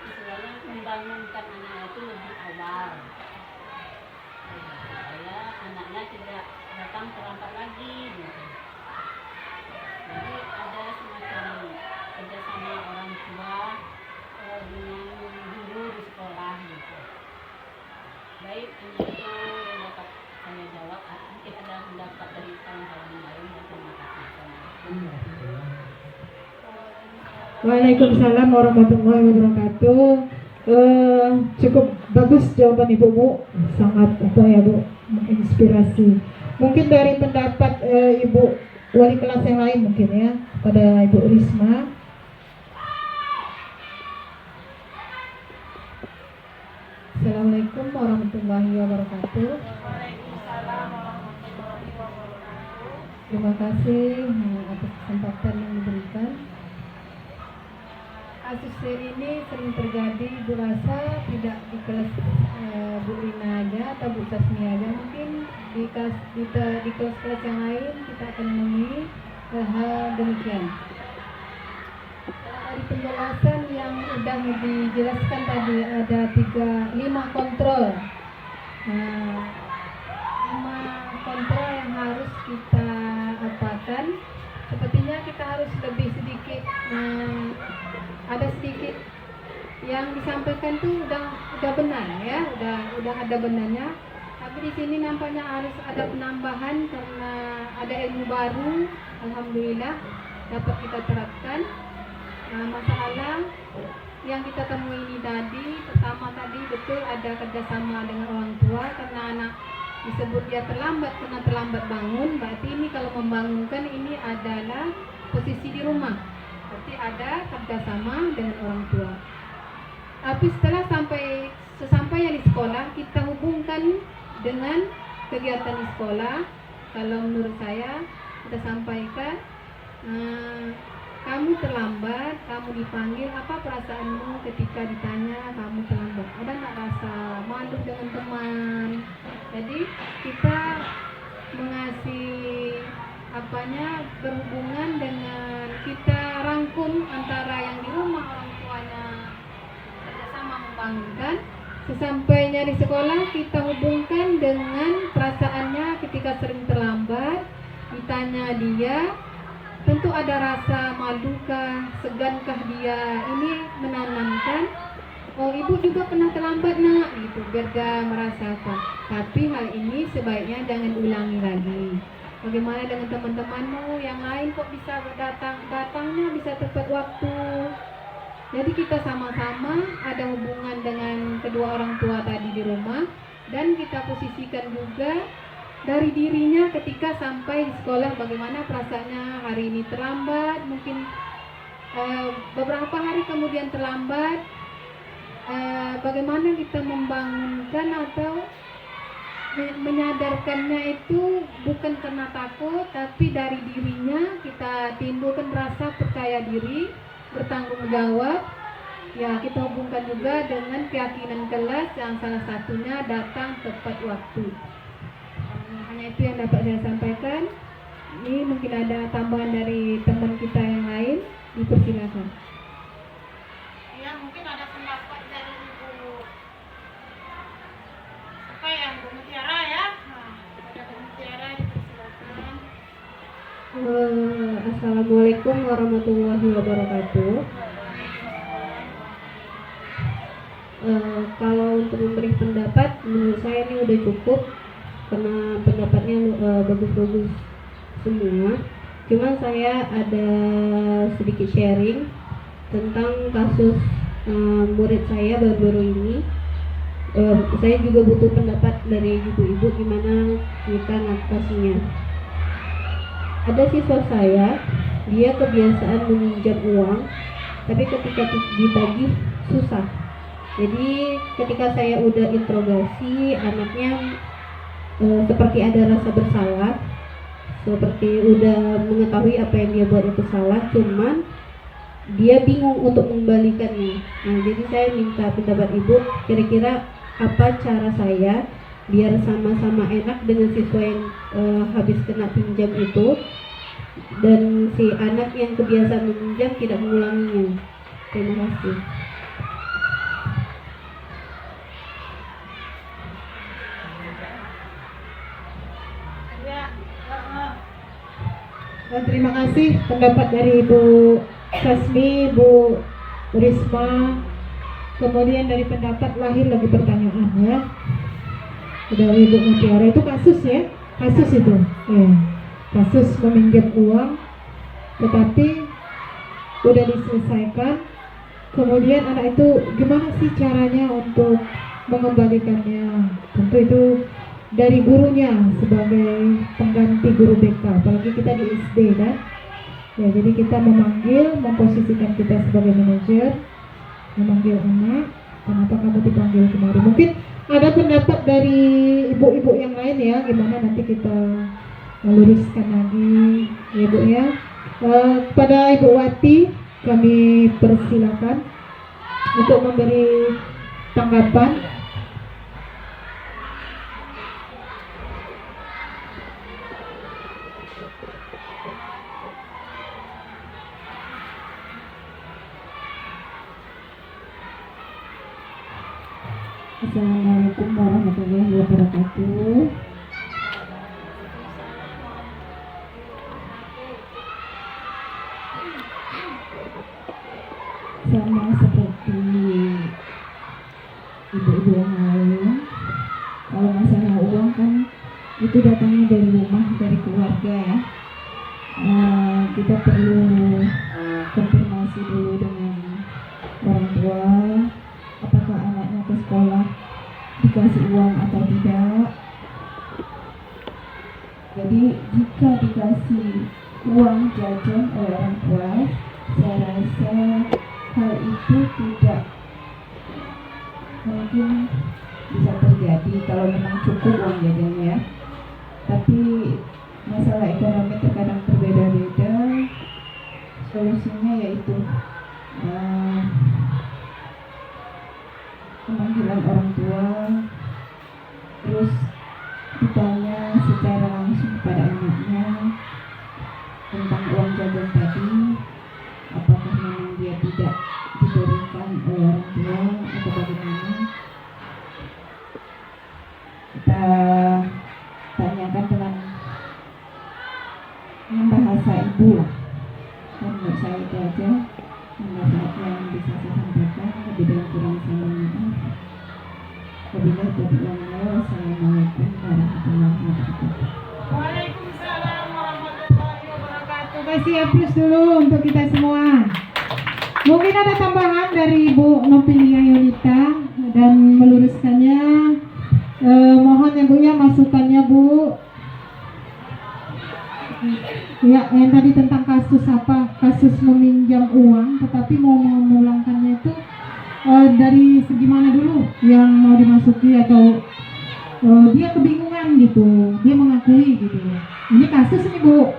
istilahnya membangunkan anaknya itu lebih awal, supaya anaknya tidak datang terlambat lagi gitu. Jadi ada semacam kerjasama orang tua dengan guru di sekolah gitu. Baik, ini itu yang dapat saya jawab. Mungkin ada pendapat dari kawan-kawan yang lain. Terima kasih. Waalaikumsalam warahmatullahi wabarakatuh. Cukup bagus jawaban ibumu, sangat Bu, menginspirasi. Mungkin dari pendapat ibu wali kelas yang lain mungkin ya, pada Ibu Risma. Assalamualaikum warahmatullahi wabarakatuh. Terima kasih atas kesempatan yang diberikan. Kasus ini sering terjadi, Bu rasa tidak di kelas Bu Rina aja atau Bu Tasmi aja, mungkin di kelas-kelas yang lain kita akan menemui hal demikian. Dari penjelasan yang sudah dijelaskan tadi ada 5 kontrol. 5 kontrol yang harus kita apakan. Sepertinya kita harus lebih sedikit ada sedikit yang disampaikan tuh udah benar ya, udah ada benarnya. Tapi di sini nampaknya harus ada penambahan karena ada ilmu baru. Alhamdulillah dapat kita terapkan. Masalah yang kita temui ini tadi, pertama tadi betul ada kerjasama dengan orang tua karena anak disebut dia terlambat karena terlambat bangun. Berarti ini kalau membangunkan ini adalah posisi di rumah, berarti ada kerjasama dengan orang tua. Tapi setelah sesampainya di sekolah kita hubungkan dengan kegiatan di sekolah. Kalau menurut saya kita sampaikan, kamu terlambat, kamu dipanggil, apa perasaanmu ketika ditanya kamu terlambat? Ada nggak rasa malu dengan teman? Jadi kita mengasih berhubungan dengan kita rangkum antara yang di rumah orang tuanya kerjasama membangunkan. Sesampainya di sekolah kita hubungkan dengan perasaannya ketika sering terlambat. Ditanya dia, tentu ada rasa malukah, segankah dia. Ini menanamkan, oh ibu juga pernah terlambat nak, gitu, biar dia merasakan. Tapi hal ini sebaiknya jangan ulangi lagi. Bagaimana dengan teman-temanmu yang lain kok bisa datangnya bisa tepat waktu. Jadi kita sama-sama ada hubungan dengan kedua orang tua tadi di rumah, dan kita posisikan juga dari dirinya ketika sampai di sekolah bagaimana perasaannya hari ini terlambat, mungkin beberapa hari kemudian terlambat, bagaimana kita membangunkan atau menyadarkannya itu bukan karena takut, tapi dari dirinya kita timbulkan rasa percaya diri, bertanggung jawab. Ya, kita hubungkan juga dengan keyakinan kelas yang salah satunya datang tepat waktu. Hanya itu yang dapat saya sampaikan. Ini mungkin ada tambahan dari teman kita yang lain, dipersilakan. Ya, mungkin ada pendapat dari Ibu apa ya, Bu Mutiara ya. Ada Bu Mutiara, dipersilakan. Assalamualaikum warahmatullahi wabarakatuh. Kalau untuk memberi pendapat, menurut saya ini udah cukup karena pendapatnya bagus-bagus semua. Cuma saya ada sedikit sharing tentang kasus murid saya baru-baru ini. Saya juga butuh pendapat dari ibu-ibu gimana kita ngatasinya. Ada siswa saya, dia kebiasaan meminjam uang, tapi ketika ditagih susah. Jadi ketika saya udah interogasi, anaknya seperti ada rasa bersalah, seperti udah mengetahui apa yang dia buat itu salah, cuman dia bingung untuk mengembalikannya. Nah, jadi saya minta pendapat ibu, kira-kira apa cara saya biar sama-sama enak dengan siswa yang habis kena pinjam itu, dan si anak yang kebiasaan meminjam tidak mengulanginya. Terima kasih. Dan terima kasih pendapat dari Ibu Sasmi, Bu Risma. Kemudian dari pendapat lahir lagi pertanyaan ya. Dari Ibu Mutiara, itu kasus ya, kasus itu, kasus meminjam uang, tetapi udah diselesaikan. Kemudian anak itu gimana sih caranya untuk mengembalikannya? Tentu itu dari gurunya sebagai pengganti guru BK, apalagi kita di SD kan. Ya, jadi kita memposisikan kita sebagai manajer, memanggil anak, kenapa kamu dipanggil kemari? Mungkin ada pendapat dari ibu-ibu yang lain ya, gimana nanti kita luruskan lagi ya Bu ya. Pada Ibu Wati kami persilakan untuk memberi tanggapan. Assalamualaikum warahmatullahi wabarakatuh. Sama seperti ibu-ibu yang lain, kalau masalah uang kan itu datangnya dari rumah, dari keluarga ya. Kita perlu konfirmasi dulu dengan orang tua, apakah anaknya ke sekolah dikasih uang atau tidak. Jadi jika dikasih uang jajan oleh orang tua, saya rasa hal itu tidak mungkin bisa terjadi kalau memang cukup uang jajannya. Tapi masalah ekonomi terkadang berbeda-beda. Solusinya yaitu pemanggilan orang tua, terus ditanya secara langsung kepada anaknya tentang uang jajan tadi, apakah memang dia tidak diberikan oleh orang tua atau bagaimana. Kita tanyakan dengan bahasa ibu lah. Dan menurut saya itu aja pendapat yang bisa saya sampaikan. Lebih dan kurang saya mohon maaf. Wabillahi taufiq wal hidayah. Wassalamualaikum warahmatullahi wabarakatuh. Waalaikumsalam warahmatullahi wabarakatuh. Kasih aplaus dulu untuk kita semua. Mungkin ada tambahan dari Ibu Nopilia Yunita dan meluruskannya. Mohon ya Bu ya masukannya Bu. Ya, yang tadi tentang kasus kasus meminjam uang, tetapi mau memulangkannya itu dari segi mana dulu yang mau dimasuki, atau dia kebingungan gitu, dia mengakui gitu. Ini kasus nih Bu.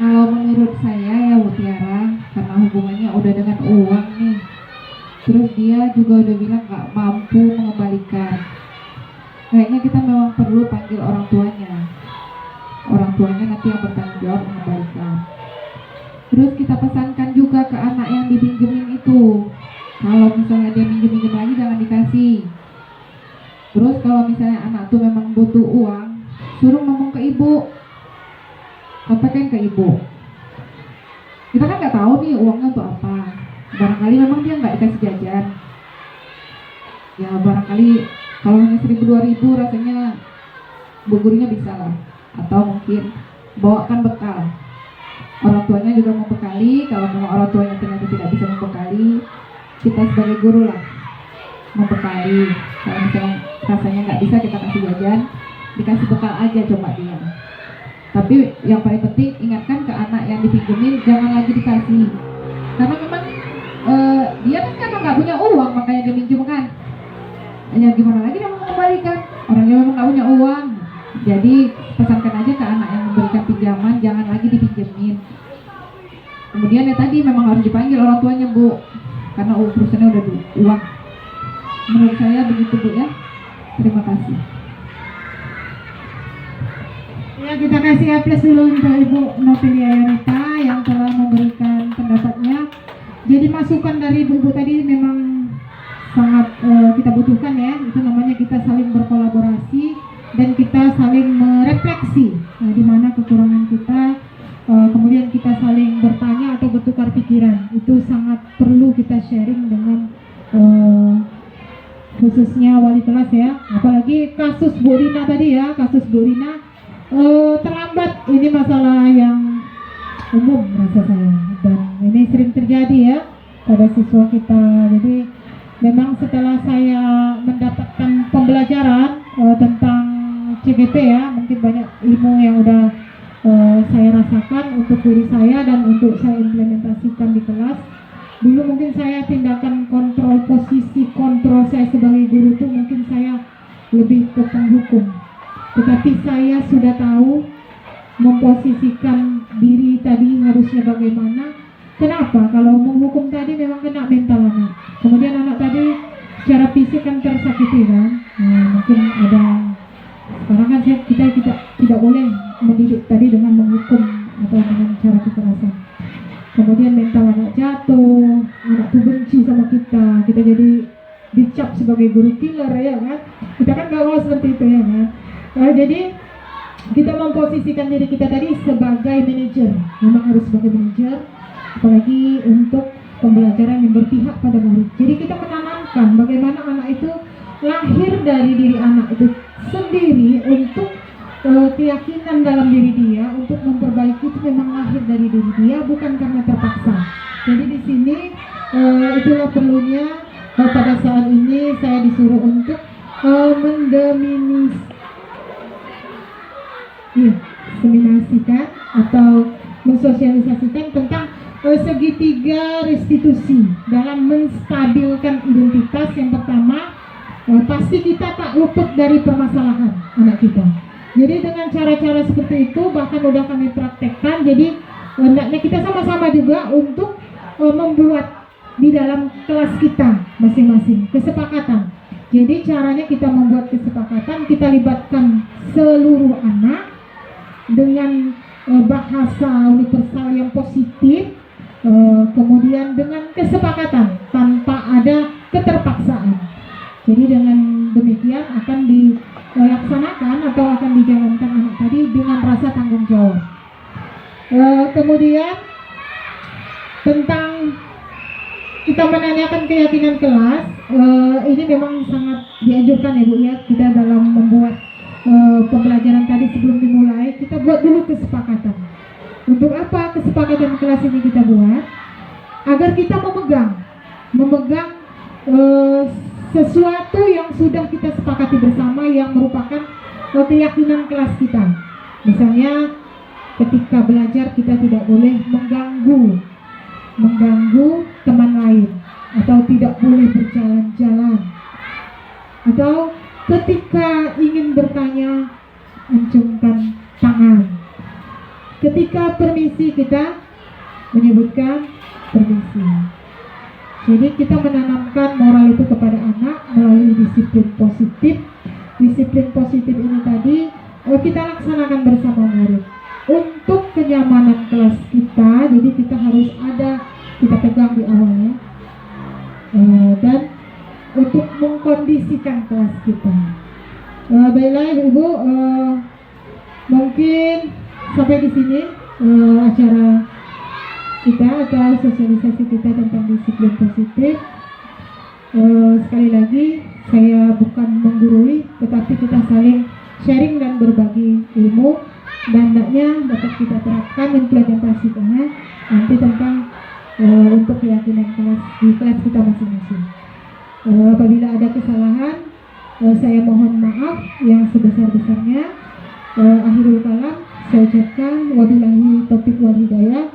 Kalau menurut saya ya Bu Tiara, karena hubungannya udah dengan uang nih, terus dia juga udah bilang gak mampu mengembalikan, kayaknya kita memang perlu panggil orang tuanya. Orang tuanya nanti yang bertanggung jawab mengembalikan. Terus kita pesankan juga ke anak yang dipinjemin itu, kalau misalnya dia minjem lagi jangan dikasih. Terus kalau misalnya anak tuh memang butuh uang, suruh ngomong ke ibu, sampaikan ke ibu. Kita kan nggak tahu nih uangnya untuk apa. Barangkali memang dia nggak dikasih jajan. Ya barangkali kalau hanya 1.000-2.000 rasanya bu gurunya bisa lah. Atau mungkin bawakan bekal. Orang tuanya juga membekali. Kalau memang orang tuanya ternyata tidak bisa membekali, kita sebagai guru lah membekali. Kalau misalnya rasanya nggak bisa, kita kasih jajan, dikasih bekal aja coba dia. Tapi yang paling penting ingatkan ke anak yang dipinjemin jangan lagi dikasih, karena memang dia kan karena nggak punya uang makanya dia minjem kan. Ya gimana lagi dia mau mengembalikan, orangnya memang nggak punya uang. Jadi pesankan aja ke anak yang memberikan pinjaman jangan lagi dipinjemin. Kemudian ya tadi memang harus dipanggil orang tuanya bu, karena urusannya udah uang. Menurut saya begitu bu ya. Terima kasih. Ya, kita kasih aplaus dulu untuk Ibu Novelia Rita yang telah memberikan pendapatnya. Jadi masukan dari Ibu tadi memang sangat kita butuhkan ya. Itu namanya kita saling berkolaborasi dan kita saling merefleksi di mana kekurangan kita. Kemudian kita saling bertanya atau bertukar pikiran. Itu sangat perlu kita sharing dengan khususnya wali kelas ya. Apalagi kasus Bu Rina tadi ya, kasus Bu Rina terlambat, ini masalah yang umum rasa saya, dan ini sering terjadi ya pada siswa kita. Jadi memang setelah saya mendapatkan pembelajaran tentang CGP ya, mungkin banyak ilmu yang udah saya rasakan untuk diri saya dan untuk saya implementasikan di kelas. Dulu mungkin saya tindakan kontrol, posisi kontrol saya sebagai guru itu mungkin saya lebih ke penghukum. Tetapi saya sudah tahu memposisikan diri tadi harusnya bagaimana. Kenapa? Kalau menghukum tadi memang kena mental anak. Kemudian anak tadi secara fisik kan tersakiti kan. Mungkin ada sekarang kan kita tidak boleh mendidik tadi dengan menghukum atau dengan cara kekerasan. Kemudian mental anak jatuh, anak tuh benci sama kita jadi dicap sebagai guru killer ya kan. Kita kan gak mau seperti itu ya kan. Jadi kita memposisikan diri kita tadi sebagai manajer, memang harus sebagai manajer, apalagi untuk pembelajaran yang berpihak pada murid. Jadi kita menanamkan bagaimana anak itu lahir dari diri anak itu sendiri untuk keyakinan dalam diri dia untuk memperbaiki itu memang lahir dari diri dia, bukan karena terpaksa. Jadi di sini itulah perlunya pada saat ini saya disuruh untuk menseminasikan atau mensosialisasikan tentang segitiga restitusi dalam menstabilkan identitas. Yang pertama, pasti kita tak luput dari permasalahan anak kita. Jadi dengan cara-cara seperti itu bahkan udah kami praktekkan. Jadi hendaknya kita sama-sama juga untuk membuat di dalam kelas kita masing-masing kesepakatan. Jadi caranya kita membuat kesepakatan, kita libatkan seluruh anak dengan bahasa universal yang positif, kemudian dengan kesepakatan tanpa ada keterpaksaan. Jadi dengan demikian akan dilaksanakan atau akan dijalankan anak tadi dengan rasa tanggung jawab. Kemudian tentang kita menanyakan keyakinan kelas, ini memang sangat dianjurkan ya Bu ya, kita dalam membuat pembelajaran tadi sebelum dimulai, kita buat dulu kesepakatan. Untuk apa kesepakatan kelas ini kita buat? Agar kita memegang sesuatu yang sudah kita sepakati bersama yang merupakan keyakinan kelas kita. Misalnya ketika belajar kita tidak boleh mengganggu teman lain, atau tidak boleh berjalan-jalan, atau ketika ingin bertanya acungkan tangan, ketika permisi kita menyebutkan permisi. Jadi kita menanamkan moral itu kepada anak melalui disiplin positif. Disiplin positif ini tadi kita laksanakan bersama murid untuk kenyamanan kelas kita. Jadi kita harus ada, kita pegang di awalnya, dan untuk mengkondisikan kelas kita. Baiklah Ibu, Mungkin sampai di sini acara kita atau sosialisasi kita tentang disiplin positif. Sekali lagi saya bukan menggurui, tetapi kita saling sharing dan berbagi ilmu, dan hendaknya dapat kita terapkan implementasikannya nanti tentang untuk keyakinan kelas di kelas kita masing-masing. Apabila ada kesalahan, saya mohon maaf yang sebesar-besarnya. Akhirul kalam, saya ucapkan wabillahi taufiq wal hidayah.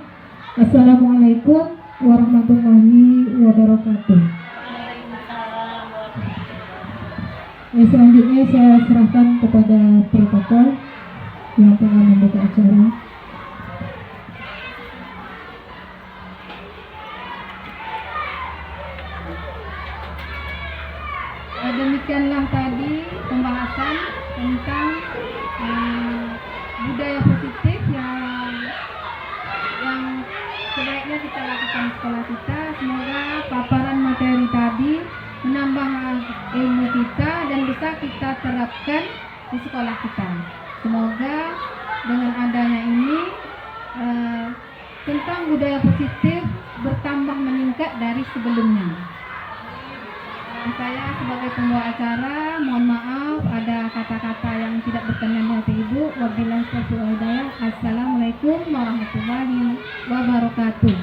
Assalamualaikum warahmatullahi wabarakatuh. Selanjutnya saya serahkan kepada protokol yang telah membuka acara. Demikianlah tadi pembahasan tentang budaya positif yang sebaiknya kita lakukan di sekolah kita. Semoga paparan materi tadi menambah ilmu kita dan bisa kita terapkan di sekolah kita. Semoga dengan adanya ini tentang budaya positif bertambah meningkat dari sebelumnya. Saya sebagai pembawa acara mohon maaf ada kata-kata yang tidak berkenan di hati Ibu. Wabillahi taufiq wal hidayah. Assalamualaikum warahmatullahi wabarakatuh.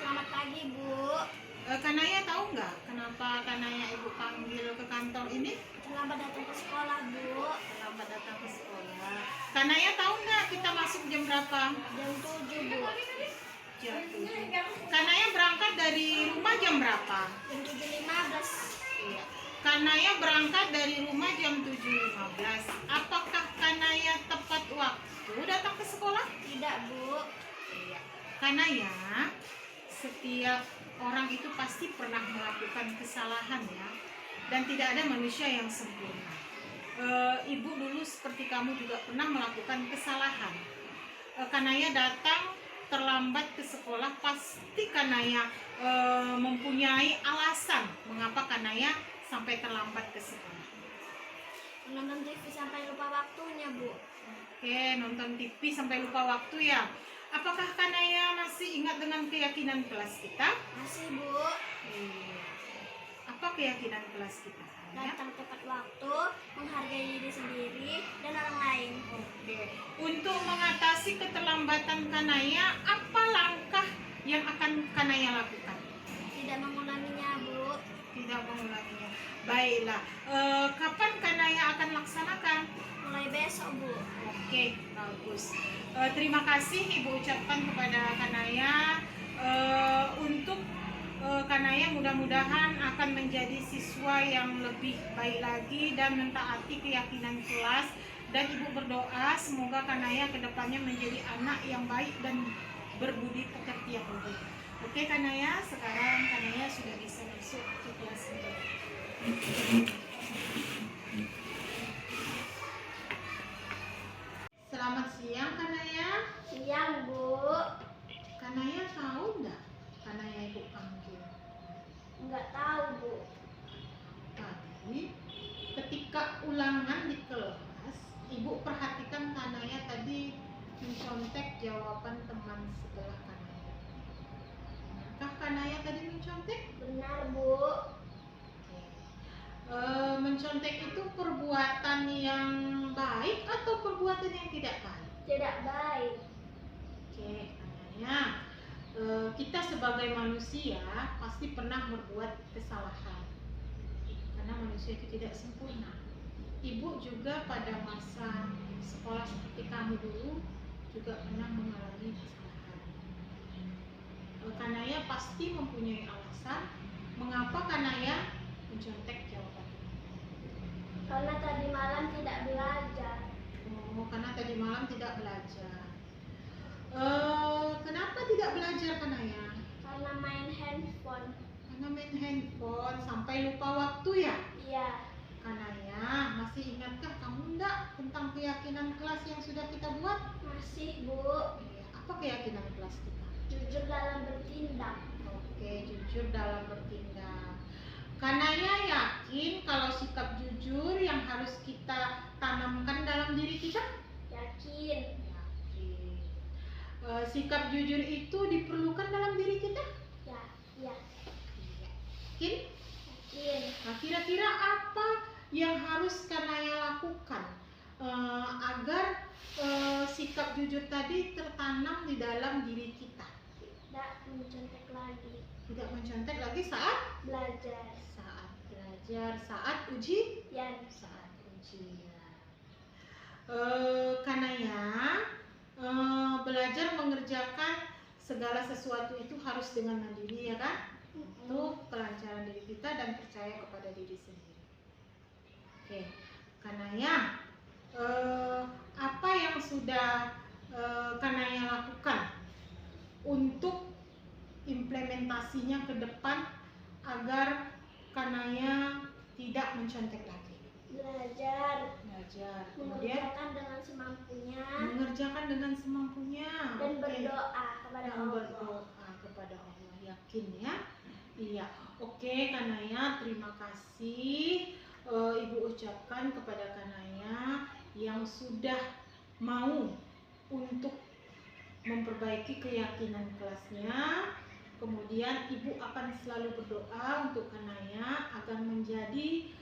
Selamat pagi, Bu. Kanaya tahu nggak kenapa Kanaya Ibu panggil ke kantor ini? Selamat datang ke sekolah, Bu. Selamat datang ke sekolah. Kanaya tahu nggak kita masuk jam berapa? Jam 7, Bu. Jam 7. Kanaya berangkat dari rumah jam berapa? Jam 7.15. Iya. Kanaya berangkat dari rumah jam 7.15. Apakah Kanaya tepat waktu datang ke sekolah? Tidak, Bu. Iya. Kanaya, setiap orang itu pasti pernah melakukan kesalahan ya, dan tidak ada manusia yang sempurna. Ibu dulu seperti kamu juga pernah melakukan kesalahan. Kanaya datang terlambat ke sekolah, pasti Kanaya mempunyai alasan mengapa Kanaya sampai terlambat ke sekolah. Menonton TV sampai lupa waktunya, Bu. Oke, nonton TV sampai lupa waktu ya. Apakah Kanaya masih ingat dengan keyakinan kelas kita? Masih, Bu. Iya. Apa keyakinan kelas kita? Kanaya? Datang tepat waktu, menghargai diri sendiri dan orang lain. Oke. Untuk mengatasi keterlambatan Kanaya, apa langkah yang akan Kanaya lakukan? Tidak mengulanginya, Bu. Tidak mengulanginya. Baik. Baiklah. Kapan Kanaya akan laksanakan? Mulai besok, Bu. Oke, bagus. Terima kasih Ibu ucapkan kepada Kanaya untuk Kanaya mudah-mudahan akan menjadi siswa yang lebih baik lagi dan mentaati keyakinan kelas, dan Ibu berdoa semoga Kanaya kedepannya menjadi anak yang baik dan berbudi pekerti yang baik. Oke Kanaya, sekarang Kanaya sudah bisa masuk ke kelas 9. Selamat siang Kanaya. Siang, Bu. Kanaya tahu nggak Kanaya Ibu panggil? Nggak tahu, Bu. Tadi ketika ulangan di kelas, Ibu perhatikan Kanaya tadi mencontek jawaban teman sebelah Kanaya. Benarkah Kanaya tadi mencontek? Benar, Bu. Mencontek itu perbuatan yang baik atau perbuatan yang tidak baik? Tidak baik. Oke, Kanaya. Kita sebagai manusia pasti pernah berbuat kesalahan. Karena manusia itu tidak sempurna. Ibu juga pada masa sekolah seperti kamu dulu juga pernah mengalami kesalahan. Kanaya pasti mempunyai alasan mengapa Kanaya mencontek jawaban. Karena tadi malam tidak belajar. Oh, karena tadi malam tidak belajar. Kenapa tidak belajar Kanaya? Karena main handphone. Karena main handphone sampai lupa waktu ya? Iya. Kanaya, masih ingatkah kamu enggak tentang keyakinan kelas yang sudah kita buat? Masih, Bu. Apa keyakinan kelas kita? Jujur dalam bertindak. Oke, jujur dalam bertindak. Kanaya yakin kalau sikap jujur yang harus kita tanamkan dalam diri kita? Yakin. Yakin. Sikap jujur itu diperlukan dalam diri kita? Ya, ya. Yakin? Yakin. Nah, kira-kira apa yang harus Kanaya lakukan agar sikap jujur tadi tertanam di dalam diri kita? Tidak mencontek lagi. Tidak mencontek lagi saat Belajar. belajar, saat ujian. Saat Kanaya belajar mengerjakan segala sesuatu itu harus dengan mandiri ya kan? Untuk kelancaran diri kita dan percaya kepada diri sendiri. Oke, Kanaya, apa yang sudah Kanaya lakukan untuk implementasinya ke depan agar Kanaya tidak mencontek lagi? Belajar. Kemudian Mengerjakan dengan semampunya. mengerjakan dengan semampunya. Dan Oke. berdoa kepada Dan Allah. berdoa kepada Allah. Yakin ya? Iya. Oke Kanaya, terima kasih. Ibu ucapkan kepada Kanaya yang sudah mau untuk memperbaiki keyakinan kelasnya. Kemudian Ibu akan selalu berdoa untuk Kanaya agar menjadi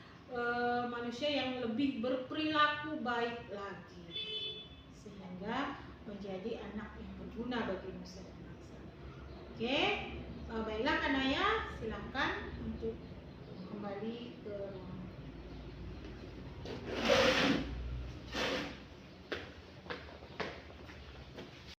manusia yang lebih berperilaku baik lagi, sehingga menjadi anak yang berguna bagi nusa dan bangsa. Oke, baiklah Kanaya, silakan untuk kembali